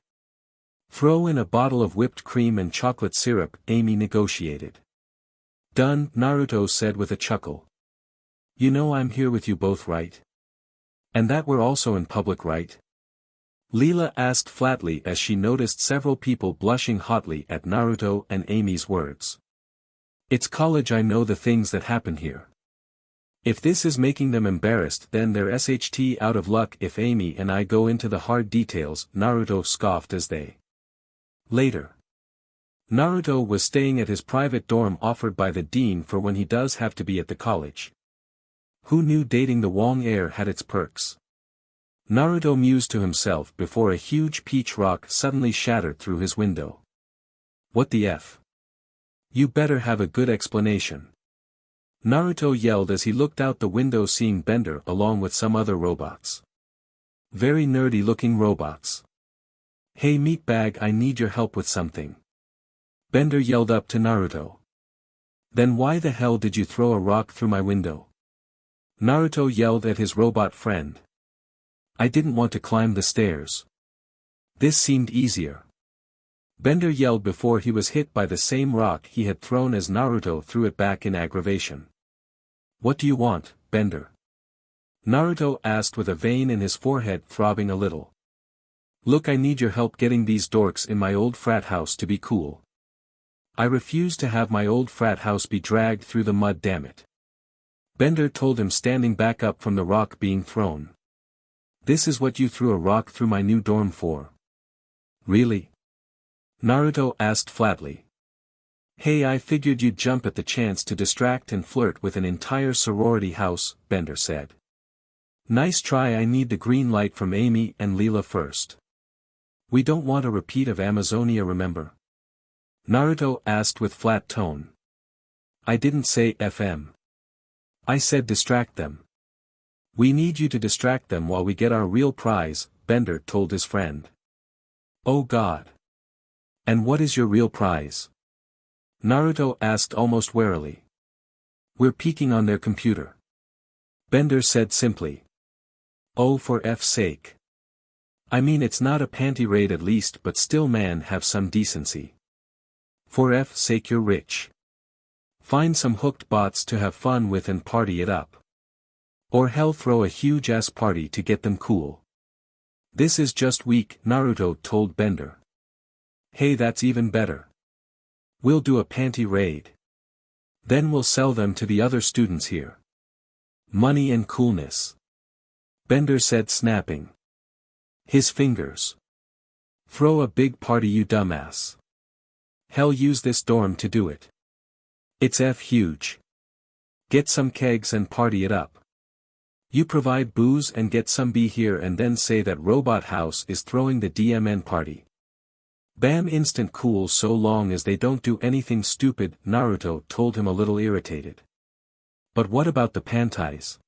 Throw in a bottle of whipped cream and chocolate syrup, Amy negotiated. Done, Naruto said with a chuckle. You know I'm here with you both, right? And that we're also in public, right? Leela asked flatly as she noticed several people blushing hotly at Naruto and Amy's words. It's college, I know the things that happen here. If this is making them embarrassed, then they're SHT out of luck if Amy and I go into the hard details, Naruto scoffed as they. Later. Naruto was staying at his private dorm offered by the dean for when he does have to be at the college. Who knew dating the Wong heir had its perks? Naruto mused to himself before a huge peach rock suddenly shattered through his window. What the F? You better have a good explanation. Naruto yelled as he looked out the window seeing Bender along with some other robots. Very nerdy looking robots. Hey meatbag, I need your help with something. Bender yelled up to Naruto. Then why the hell did you throw a rock through my window? Naruto yelled at his robot friend. I didn't want to climb the stairs. This seemed easier. Bender yelled before he was hit by the same rock he had thrown as Naruto threw it back in aggravation. What do you want, Bender? Naruto asked with a vein in his forehead throbbing a little. Look, I need your help getting these dorks in my old frat house to be cool. I refuse to have my old frat house be dragged through the mud, damn it. Bender told him, standing back up from the rock being thrown. This is what you threw a rock through my new dorm for? Really? Naruto asked flatly. Hey, I figured you'd jump at the chance to distract and flirt with an entire sorority house, Bender said. Nice try, I need the green light from Amy and Leela first. We don't want a repeat of Amazonia, remember? Naruto asked with flat tone. I didn't say FM. I said distract them. We need you to distract them while we get our real prize, Bender told his friend. Oh God. And what is your real prize? Naruto asked almost warily. We're peeking on their computer. Bender said simply. Oh, for F's sake. I mean, it's not a panty raid at least, but still, man, have some decency. For F's sake, you're rich. Find some hooked bots to have fun with and party it up. Or hell, throw a huge ass party to get them cool. This is just weak, Naruto told Bender. Hey, that's even better. We'll do a panty raid. Then we'll sell them to the other students here. Money and coolness. Bender said, snapping his fingers. Throw a big party, you dumbass. Hell, use this dorm to do it. It's F huge. Get some kegs and party it up. You provide booze and get some, be here and then say that Robot House is throwing the DMN party. Bam, instant cool so long as they don't do anything stupid, Naruto told him, a little irritated. But what about the panties?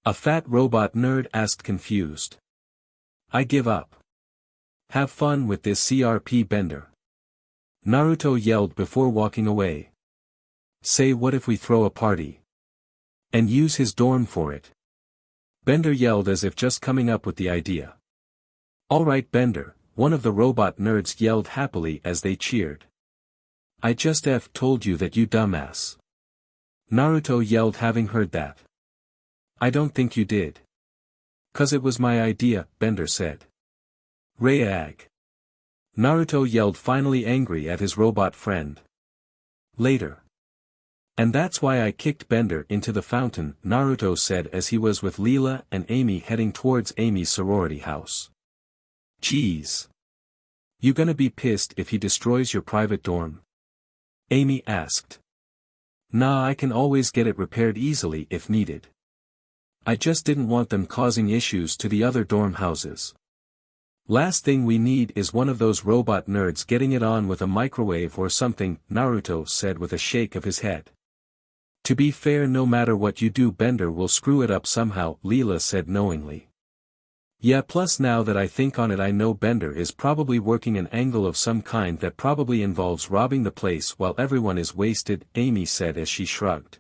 A fat robot nerd asked, confused. I give up. Have fun with this CRP, Bender. Naruto yelled before walking away. Say, what if we throw a party? And use his dorm for it? Bender yelled as if just coming up with the idea. Alright, Bender, one of the robot nerds yelled happily as they cheered. I just told you that, you dumbass. Naruto yelled, having heard that. I don't think you did. 'Cause it was my idea, Bender said. Rayag. Naruto yelled, finally angry at his robot friend. Later. And that's why I kicked Bender into the fountain, Naruto said as he was with Leela and Amy heading towards Amy's sorority house. Jeez. You gonna be pissed if he destroys your private dorm? Amy asked. Nah, I can always get it repaired easily if needed. I just didn't want them causing issues to the other dorm houses. Last thing we need is one of those robot nerds getting it on with a microwave or something, Naruto said with a shake of his head. To be fair, no matter what you do, Bender will screw it up somehow, Leela said knowingly. Yeah, plus now that I think on it, I know Bender is probably working an angle of some kind that probably involves robbing the place while everyone is wasted, Amy said as she shrugged.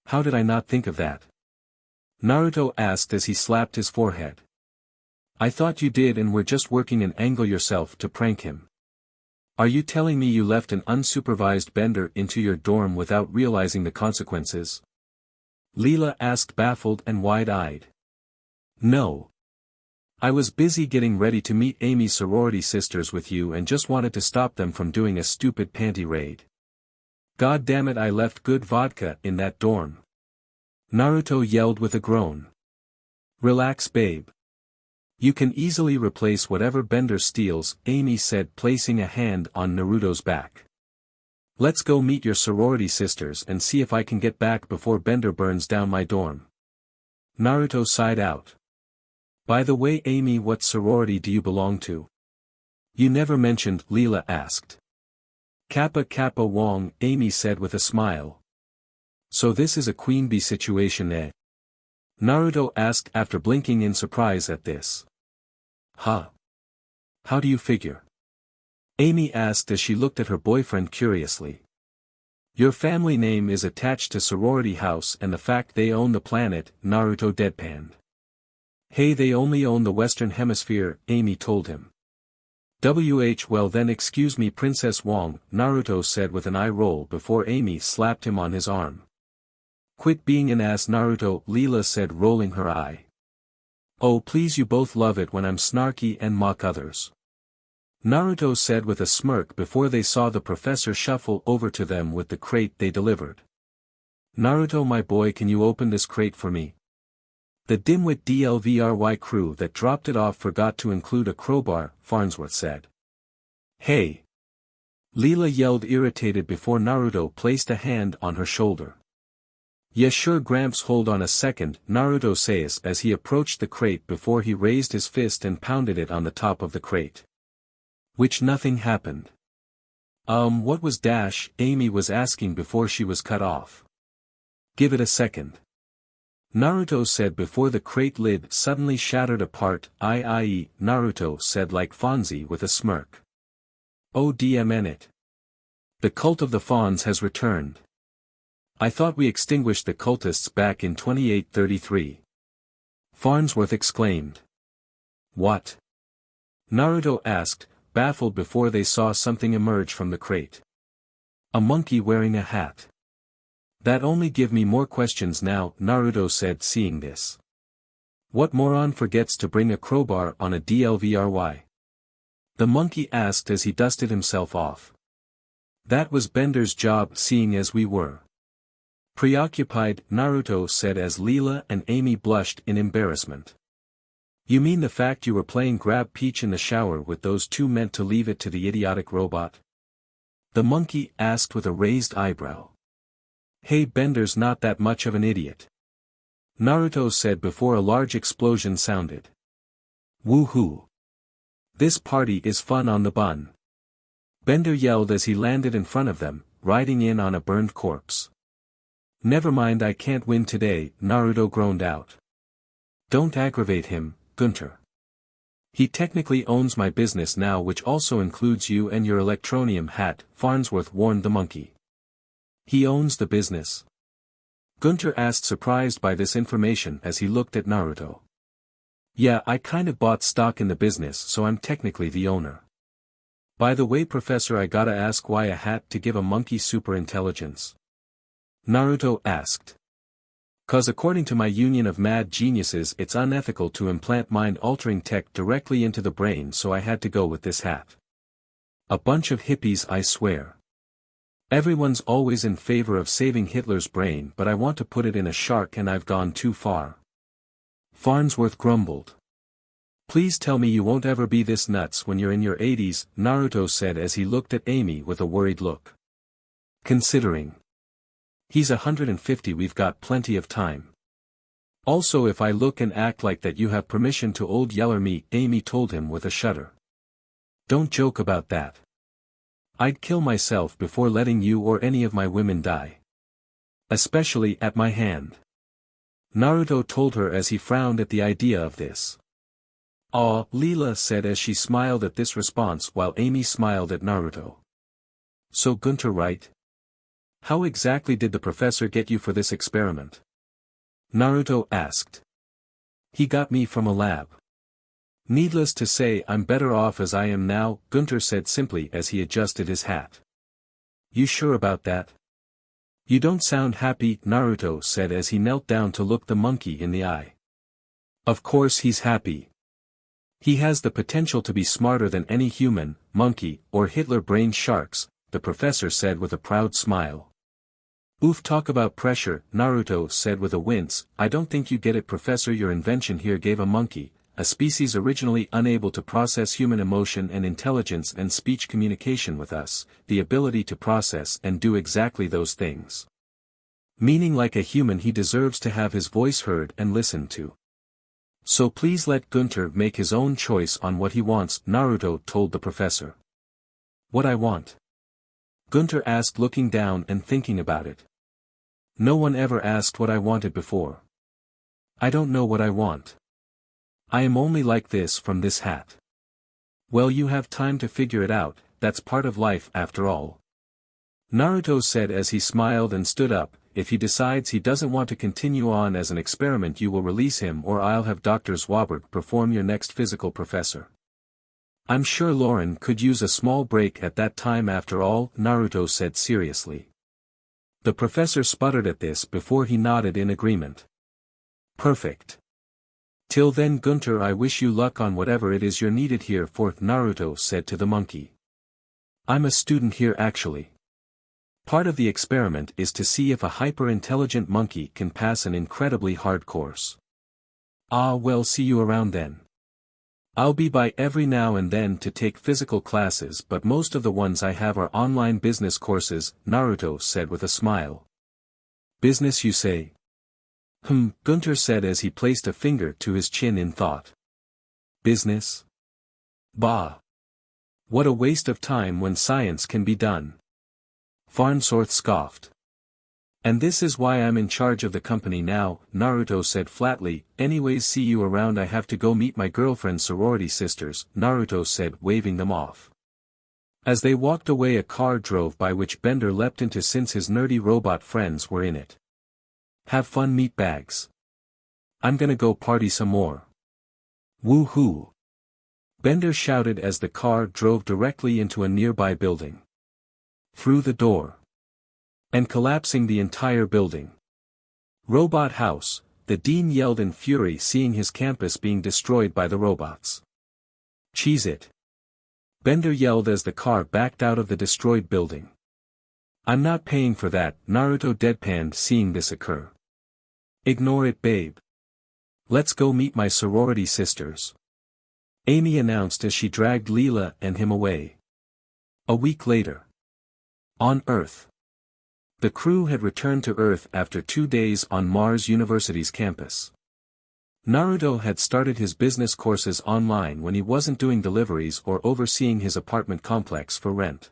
How did I not think of that? Naruto asked as he slapped his forehead. I thought you did and were just working an angle yourself to prank him. Are you telling me you left an unsupervised Bender into your dorm without realizing the consequences? Leela asked, baffled and wide-eyed. No. I was busy getting ready to meet Amy's sorority sisters with you and just wanted to stop them from doing a stupid panty raid. God damn it, I left good vodka in that dorm. Naruto yelled with a groan. Relax, babe. You can easily replace whatever Bender steals, Amy said, placing a hand on Naruto's back. Let's go meet your sorority sisters and see if I can get back before Bender burns down my dorm. Naruto sighed out. By the way, Amy, what sorority do you belong to? You never mentioned, Leela asked. Kappa Kappa Wong, Amy said with a smile. So this is a queen bee situation, eh? Naruto asked after blinking in surprise at this. Huh? How do you figure? Amy asked as she looked at her boyfriend curiously. Your family name is attached to sorority house and the fact they own the planet, Naruto deadpanned. Hey, they only own the Western Hemisphere, Amy told him. Well then excuse me Princess Wong, Naruto said with an eye roll before Amy slapped him on his arm. Quit being an ass, Naruto, Leela said, rolling her eye. Oh please, you both love it when I'm snarky and mock others. Naruto said with a smirk before they saw the professor shuffle over to them with the crate they delivered. Naruto, my boy, can you open this crate for me? The dimwit DLVRY crew that dropped it off forgot to include a crowbar, Farnsworth said. Hey! Leela yelled, irritated, before Naruto placed a hand on her shoulder. Yeah sure Gramps, hold on a second, Naruto says as he approached the crate before he raised his fist and pounded it on the top of the crate. Which nothing happened. What was dash, Amy was asking before she was cut off. Give it a second. Naruto said before the crate lid suddenly shattered apart, I.e., Naruto said like Fonzie with a smirk. Oh DMN it. The cult of the Fawns has returned. I thought we extinguished the cultists back in 2833. Farnsworth exclaimed. What? Naruto asked, baffled before they saw something emerge from the crate. A monkey wearing a hat. That only give me more questions now, Naruto said, seeing this. What moron forgets to bring a crowbar on a DLVRY? The monkey asked as he dusted himself off. That was Bender's job, seeing as we were preoccupied, Naruto said as Leela and Amy blushed in embarrassment. You mean the fact you were playing grab peach in the shower with those two meant to leave it to the idiotic robot? The monkey asked with a raised eyebrow. Hey, Bender's not that much of an idiot. Naruto said before a large explosion sounded. Woohoo! This party is fun on the bun. Bender yelled as he landed in front of them, riding in on a burned corpse. Never mind, I can't win today, Naruto groaned out. Don't aggravate him, Gunter. He technically owns my business now, which also includes you and your electronium hat, Farnsworth warned the monkey. He owns the business? Gunter asked, surprised by this information as he looked at Naruto. Yeah, I kind of bought stock in the business, so I'm technically the owner. By the way, Professor, I gotta ask, why a hat to give a monkey super intelligence? Naruto asked. 'Cause according to my union of mad geniuses, it's unethical to implant mind-altering tech directly into the brain, so I had to go with this hat. A bunch of hippies, I swear. Everyone's always in favor of saving Hitler's brain, but I want to put it in a shark and I've gone too far. Farnsworth grumbled. Please tell me you won't ever be this nuts when you're in your 80s, Naruto said as he looked at Amy with a worried look. Considering he's 150, we've got plenty of time. Also, if I look and act like that, you have permission to old yeller me, Amy told him with a shudder. Don't joke about that. I'd kill myself before letting you or any of my women die. Especially at my hand. Naruto told her as he frowned at the idea of this. Aw, Leela said as she smiled at this response while Amy smiled at Naruto. So Gunter, right? How exactly did the professor get you for this experiment? Naruto asked. He got me from a lab. Needless to say, I'm better off as I am now, Gunter said simply as he adjusted his hat. You sure about that? You don't sound happy, Naruto said as he knelt down to look the monkey in the eye. Of course he's happy. He has the potential to be smarter than any human, monkey, or Hitler-brained sharks, the professor said with a proud smile. Oof, talk about pressure, Naruto said with a wince. I don't think you get it, Professor. Your invention here gave a monkey, a species originally unable to process human emotion and intelligence and speech communication with us, the ability to process and do exactly those things. Meaning like a human he deserves to have his voice heard and listened to. So please let Gunter make his own choice on what he wants, Naruto told the professor. What I want? Gunter asked, looking down and thinking about it. No one ever asked what I wanted before. I don't know what I want. I am only like this from this hat. Well, you have time to figure it out, that's part of life after all. Naruto said as he smiled and stood up. If he decides he doesn't want to continue on as an experiment, you will release him, or I'll have Dr. Zwabert perform your next physical professor. I'm sure Lauren could use a small break at that time after all, Naruto said seriously. The professor sputtered at this before he nodded in agreement. Perfect. Till then, Gunter, I wish you luck on whatever it is you're needed here for, Naruto said to the monkey. I'm a student here actually. Part of the experiment is to see if a hyper-intelligent monkey can pass an incredibly hard course. Ah well, see you around then. I'll be by every now and then to take physical classes, but most of the ones I have are online business courses, Naruto said with a smile. Business, you say? Gunter said as he placed a finger to his chin in thought. Business? Bah! What a waste of time when science can be done. Farnsworth scoffed. And this is why I'm in charge of the company now, Naruto said flatly. Anyways, see you around. I have to go meet my girlfriend's sorority sisters, Naruto said, waving them off. As they walked away, a car drove by which Bender leapt into since his nerdy robot friends were in it. Have fun, meatbags. I'm gonna go party some more. Woo-hoo! Bender shouted as the car drove directly into a nearby building. Through the door. And collapsing the entire building. Robot house, the dean yelled in fury, seeing his campus being destroyed by the robots. Cheese it! Bender yelled as the car backed out of the destroyed building. I'm not paying for that, Naruto deadpanned, seeing this occur. Ignore it, babe. Let's go meet my sorority sisters. Amy announced as she dragged Leela and him away. A week later. On Earth. The crew had returned to Earth after 2 days on Mars University's campus. Naruto had started his business courses online when he wasn't doing deliveries or overseeing his apartment complex for rent.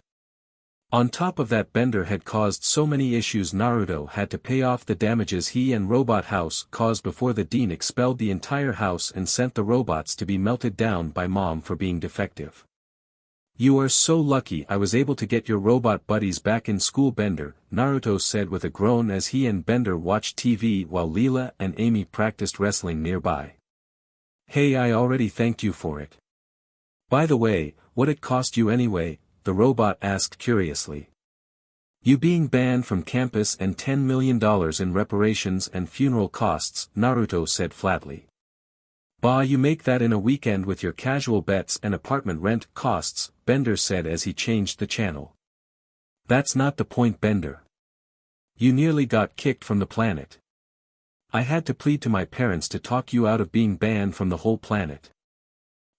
On top of that, Bender had caused so many issues Naruto had to pay off the damages he and Robot House caused before the dean expelled the entire house and sent the robots to be melted down by Mom for being defective. You are so lucky I was able to get your robot buddies back in school, Bender, Naruto said with a groan as he and Bender watched TV while Leela and Amy practiced wrestling nearby. Hey, I already thanked you for it. By the way, what it cost you anyway? The robot asked curiously. You being banned from campus and $10 million in reparations and funeral costs, Naruto said flatly. Bah, you make that in a weekend with your casual bets and apartment rent costs, Bender said as he changed the channel. That's not the point, Bender. You nearly got kicked from the planet. I had to plead to my parents to talk you out of being banned from the whole planet.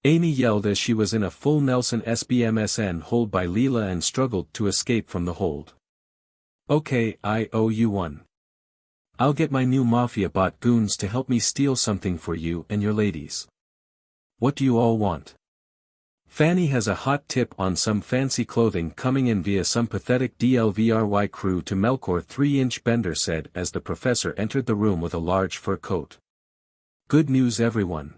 Amy yelled as she was in a full Nelson SBMSN hold by Leela and struggled to escape from the hold. Okay, I owe you one. I'll get my new Mafia bot goons to help me steal something for you and your ladies. What do you all want? Fanny has a hot tip on some fancy clothing coming in via some pathetic DLVRY crew to Melkor 3-inch, Bender said as the professor entered the room with a large fur coat. Good news, everyone.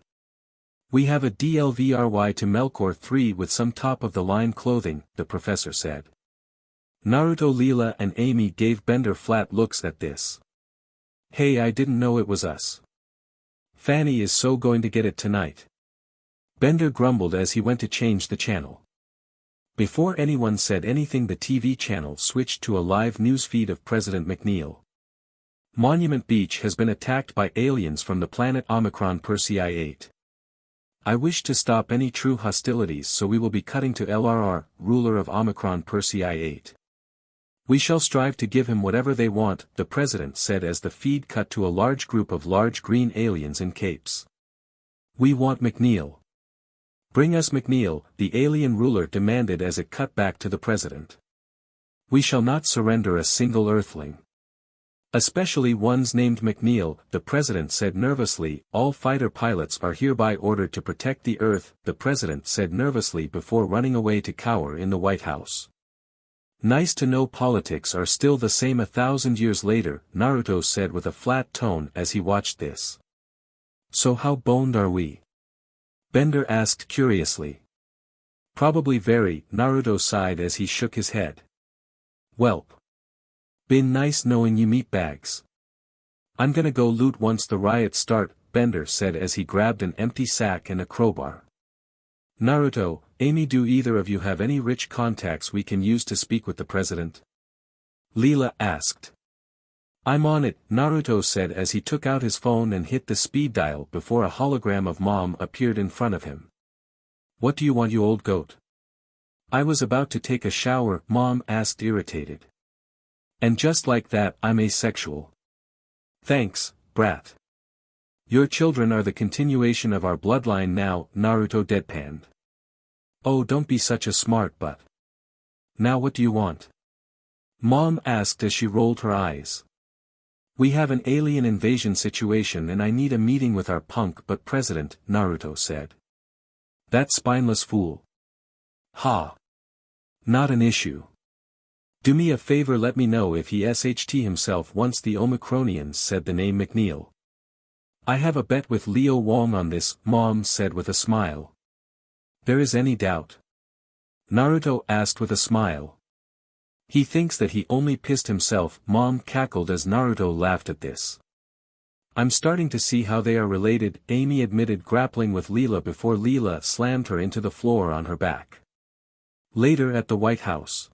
We have a DLVRY to Melkor 3 with some top-of-the-line clothing, the professor said. Naruto, Leela and Amy gave Bender flat looks at this. Hey, I didn't know it was us. Fanny is so going to get it tonight. Bender grumbled as he went to change the channel. Before anyone said anything, the TV channel switched to a live news feed of President McNeil. Monument Beach has been attacked by aliens from the planet Omicron Persei 8. I wish to stop any true hostilities, so we will be cutting to LRR, ruler of Omicron Persei 8. We shall strive to give him whatever they want, the president said as the feed cut to a large group of large green aliens in capes. We want McNeil. Bring us McNeil, the alien ruler demanded as it cut back to the president. We shall not surrender a single earthling. Especially ones named McNeil, the president said nervously. All fighter pilots are hereby ordered to protect the Earth, the president said nervously before running away to cower in the White House. Nice to know politics are still the same 1,000 years later, Naruto said with a flat tone as he watched this. So how boned are we? Bender asked curiously. Probably very, Naruto sighed as he shook his head. Welp. Been nice knowing you meatbags. I'm gonna go loot once the riots start, Bender said as he grabbed an empty sack and a crowbar. Naruto, Amy, do either of you have any rich contacts we can use to speak with the president? Leela asked. I'm on it, Naruto said as he took out his phone and hit the speed dial before a hologram of Mom appeared in front of him. What do you want, you old goat? I was about to take a shower, Mom asked irritated. And just like that, I'm asexual. Thanks, brat. Your children are the continuation of our bloodline now, Naruto deadpanned. Oh, don't be such a smart butt. Now what do you want? Mom asked as she rolled her eyes. We have an alien invasion situation and I need a meeting with our punk but president, Naruto said. That spineless fool. Ha. Not an issue. Do me a favor, let me know if he SHT himself once the Omicronians said the name McNeil. I have a bet with Leo Wong on this, Mom said with a smile. There is any doubt? Naruto asked with a smile. He thinks that he only pissed himself, Mom cackled as Naruto laughed at this. I'm starting to see how they are related, Amy admitted, grappling with Leela before Leela slammed her into the floor on her back. Later at the White House.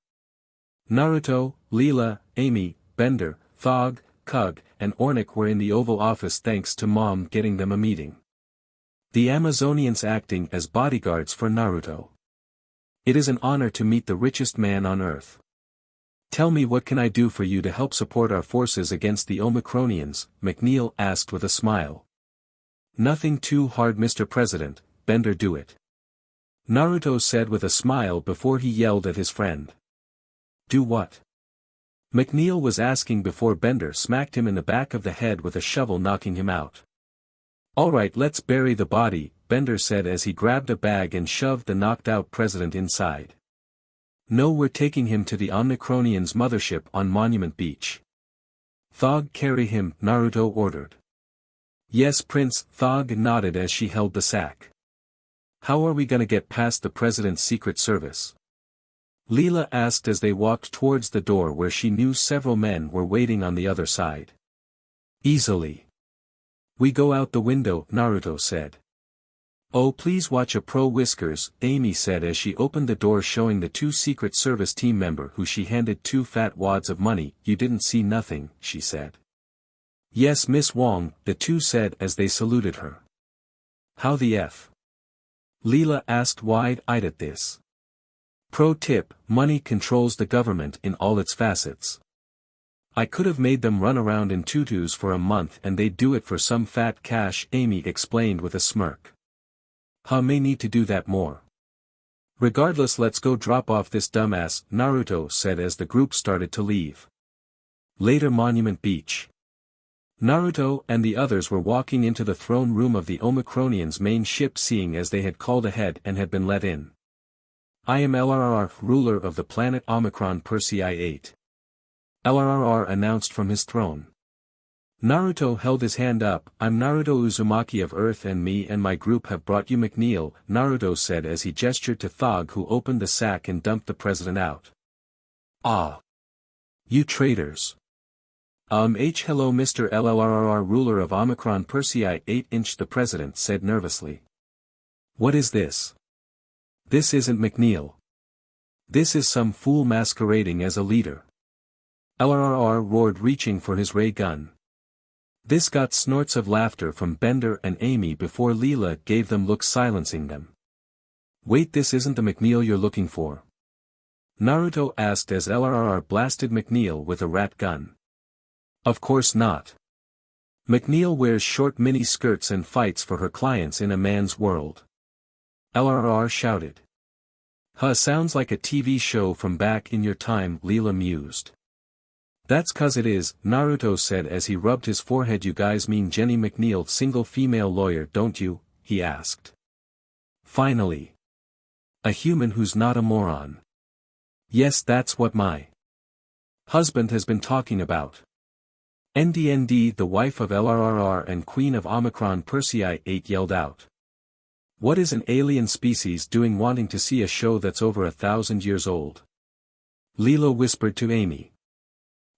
Naruto, Leela, Amy, Bender, Thog, Kug, and Ornick were in the Oval Office thanks to Mom getting them a meeting. The Amazonians acting as bodyguards for Naruto. It is an honor to meet the richest man on Earth. Tell me, what can I do for you to help support our forces against the Omicronians? McNeil asked with a smile. Nothing too hard, Mr. President, Bender, do it. Naruto said with a smile before he yelled at his friend. Do what? McNeil was asking before Bender smacked him in the back of the head with a shovel, knocking him out. Alright, let's bury the body, Bender said as he grabbed a bag and shoved the knocked-out president inside. No, we're taking him to the Omicronians' mothership on Monument Beach. Thog, carry him, Naruto ordered. Yes, Prince, Thog nodded as she held the sack. How are we gonna get past the president's secret service? Leela asked as they walked towards the door where she knew several men were waiting on the other side. Easily. We go out the window, Naruto said. Oh, please watch a pro whiskers, Amy said as she opened the door showing the two Secret Service team member who she handed 2 fat wads of money. You didn't see nothing, she said. Yes, Miss Wong, the two said as they saluted her. How the F? Leela asked wide-eyed at this. Pro tip, money controls the government in all its facets. I could have made them run around in tutus for a month and they'd do it for some fat cash, Amy explained with a smirk. May need to do that more. Regardless, let's go drop off this dumbass, Naruto said as the group started to leave. Later, Monument Beach. Naruto and the others were walking into the throne room of the Omicronians' main ship, seeing as they had called ahead and had been let in. I am LRR, ruler of the planet Omicron Persei 8. LRR announced from his throne. Naruto held his hand up. I'm Naruto Uzumaki of Earth, and me and my group have brought you McNeil, Naruto said as he gestured to Thog, who opened the sack and dumped the president out. Ah. You traitors. Hello Mr. LLRR, ruler of Omicron Persei 8, the president said nervously. What is this? This isn't McNeil. This is some fool masquerading as a leader. LRR roared, reaching for his ray gun. This got snorts of laughter from Bender and Amy before Leela gave them looks silencing them. Wait, this isn't the McNeil you're looking for? Naruto asked as LRR blasted McNeil with a rat gun. Of course not. McNeil wears short mini skirts and fights for her clients in a man's world. LRR shouted. Huh, sounds like a TV show from back in your time, Leela mused. That's 'cause it is, Naruto said as he rubbed his forehead. You guys mean Jenny McNeil, single female lawyer, don't you? He asked. Finally. A human who's not a moron. Yes, that's what my husband has been talking about. NDND, the wife of LRRR and queen of Omicron Persei 8 yelled out. What is an alien species doing wanting to see a show that's over 1,000 years old? Leela whispered to Amy.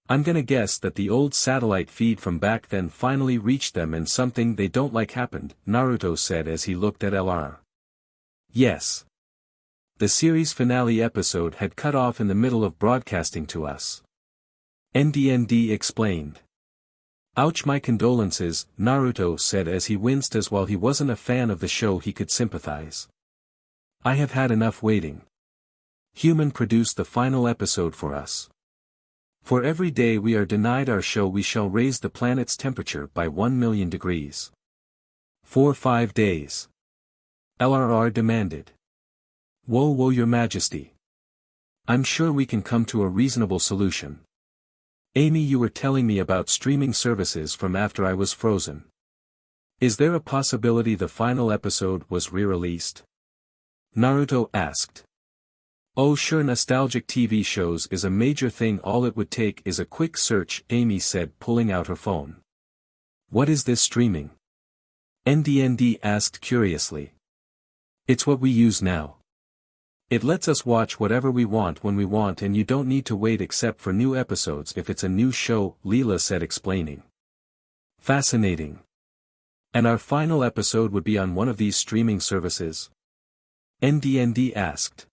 I'm gonna guess that the old satellite feed from back then finally reached them and something they don't like happened, Naruto said as he looked at LR. Yes. The series finale episode had cut off in the middle of broadcasting to us. NDND explained. Ouch, my condolences, Naruto said as he winced, as while he wasn't a fan of the show he could sympathize. I have had enough waiting. Human produced the final episode for us. For every day we are denied our show we shall raise the planet's temperature by 1 million degrees. For 5 days. LRR demanded. Whoa, your majesty. I'm sure we can come to a reasonable solution. Amy, you were telling me about streaming services from after I was frozen. Is there a possibility the final episode was re-released? Naruto asked. Oh sure, nostalgic TV shows is a major thing, all it would take is a quick search, Amy said, pulling out her phone. What is this streaming? NDND asked curiously. It's what we use now. It lets us watch whatever we want when we want, and you don't need to wait except for new episodes if it's a new show, Leela said, explaining. Fascinating. And our final episode would be on one of these streaming services? NDND asked.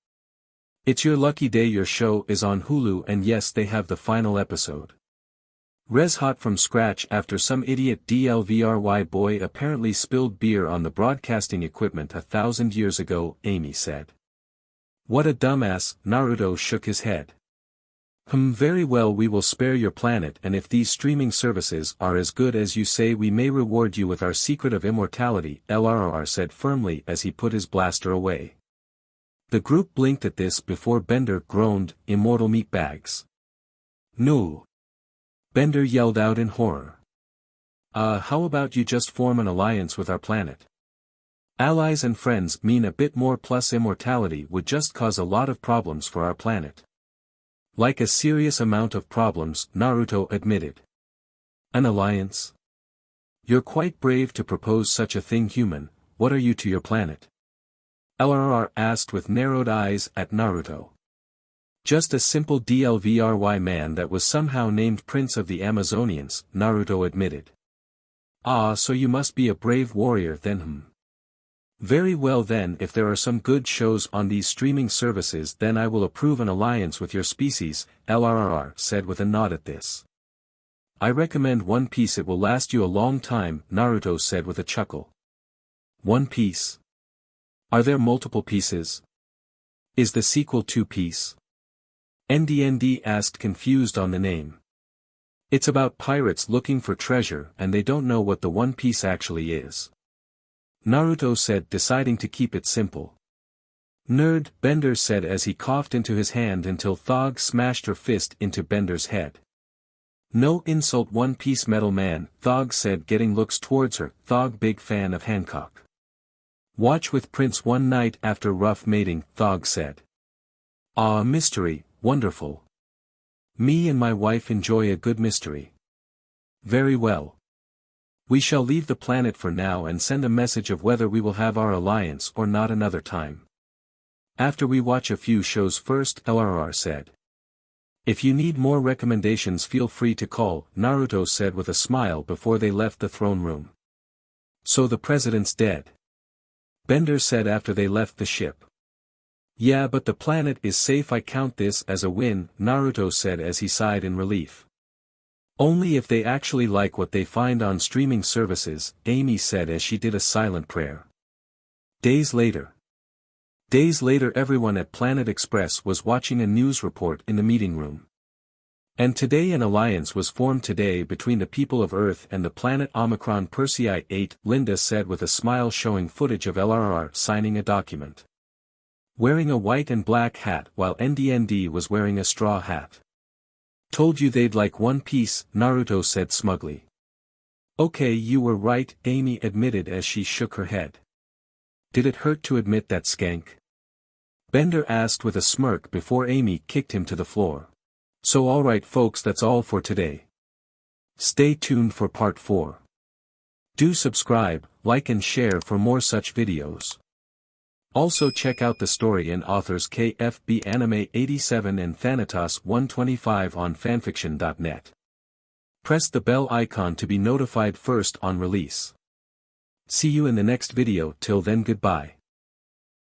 It's your lucky day, your show is on Hulu, and yes, they have the final episode. Res hot from scratch after some idiot DLVRY boy apparently spilled beer on the broadcasting equipment 1,000 years ago, Amy said. What a dumbass, Naruto shook his head. Very well, we will spare your planet, and if these streaming services are as good as you say we may reward you with our secret of immortality, LRR said firmly as he put his blaster away. The group blinked at this before Bender groaned, immortal meatbags. No. Bender yelled out in horror. How about you just form an alliance with our planet? Allies and friends mean a bit more, plus immortality would just cause a lot of problems for our planet. Like a serious amount of problems, Naruto admitted. An alliance? You're quite brave to propose such a thing, human. What are you to your planet? LRR asked with narrowed eyes at Naruto. Just a simple DLVRY man that was somehow named Prince of the Amazonians, Naruto admitted. So you must be a brave warrior then. Very well then, if there are some good shows on these streaming services then I will approve an alliance with your species, LRR said with a nod at this. I recommend One Piece, it will last you a long time, Naruto said with a chuckle. One Piece? Are there multiple pieces? Is the sequel 2 Piece? NDND asked, confused on the name. It's about pirates looking for treasure and they don't know what the One Piece actually is. Naruto said, deciding to keep it simple. Nerd, Bender said as he coughed into his hand until Thog smashed her fist into Bender's head. No insult, One Piece metal man, Thog said, getting looks towards her. Thog big fan of Hancock. Watch with Prince one night after rough mating, Thog said. Mystery, wonderful. Me and my wife enjoy a good mystery. Very well. We shall leave the planet for now and send a message of whether we will have our alliance or not another time. After we watch a few shows first, LRR said. If you need more recommendations feel free to call, Naruto said with a smile before they left the throne room. So the president's dead. Bender said after they left the ship. Yeah, but the planet is safe, I count this as a win, Naruto said as he sighed in relief. Only if they actually like what they find on streaming services, Amy said as she did a silent prayer. Days later, everyone at Planet Express was watching a news report in the meeting room. And today an alliance was formed today between the people of Earth and the planet Omicron Persei 8, Linda said with a smile showing footage of LRR signing a document. Wearing a white and black hat while NDND was wearing a straw hat. Told you they'd like One Piece, Naruto said smugly. Okay, you were right, Amy admitted as she shook her head. Did it hurt to admit that, skank? Bender asked with a smirk before Amy kicked him to the floor. So alright folks, that's all for today. Stay tuned for part 4. Do subscribe, like and share for more such videos. Also check out the story and authors KFB Anime 87 and Thanatos 125 on fanfiction.net. Press the bell icon to be notified first on release. See you in the next video, till then goodbye.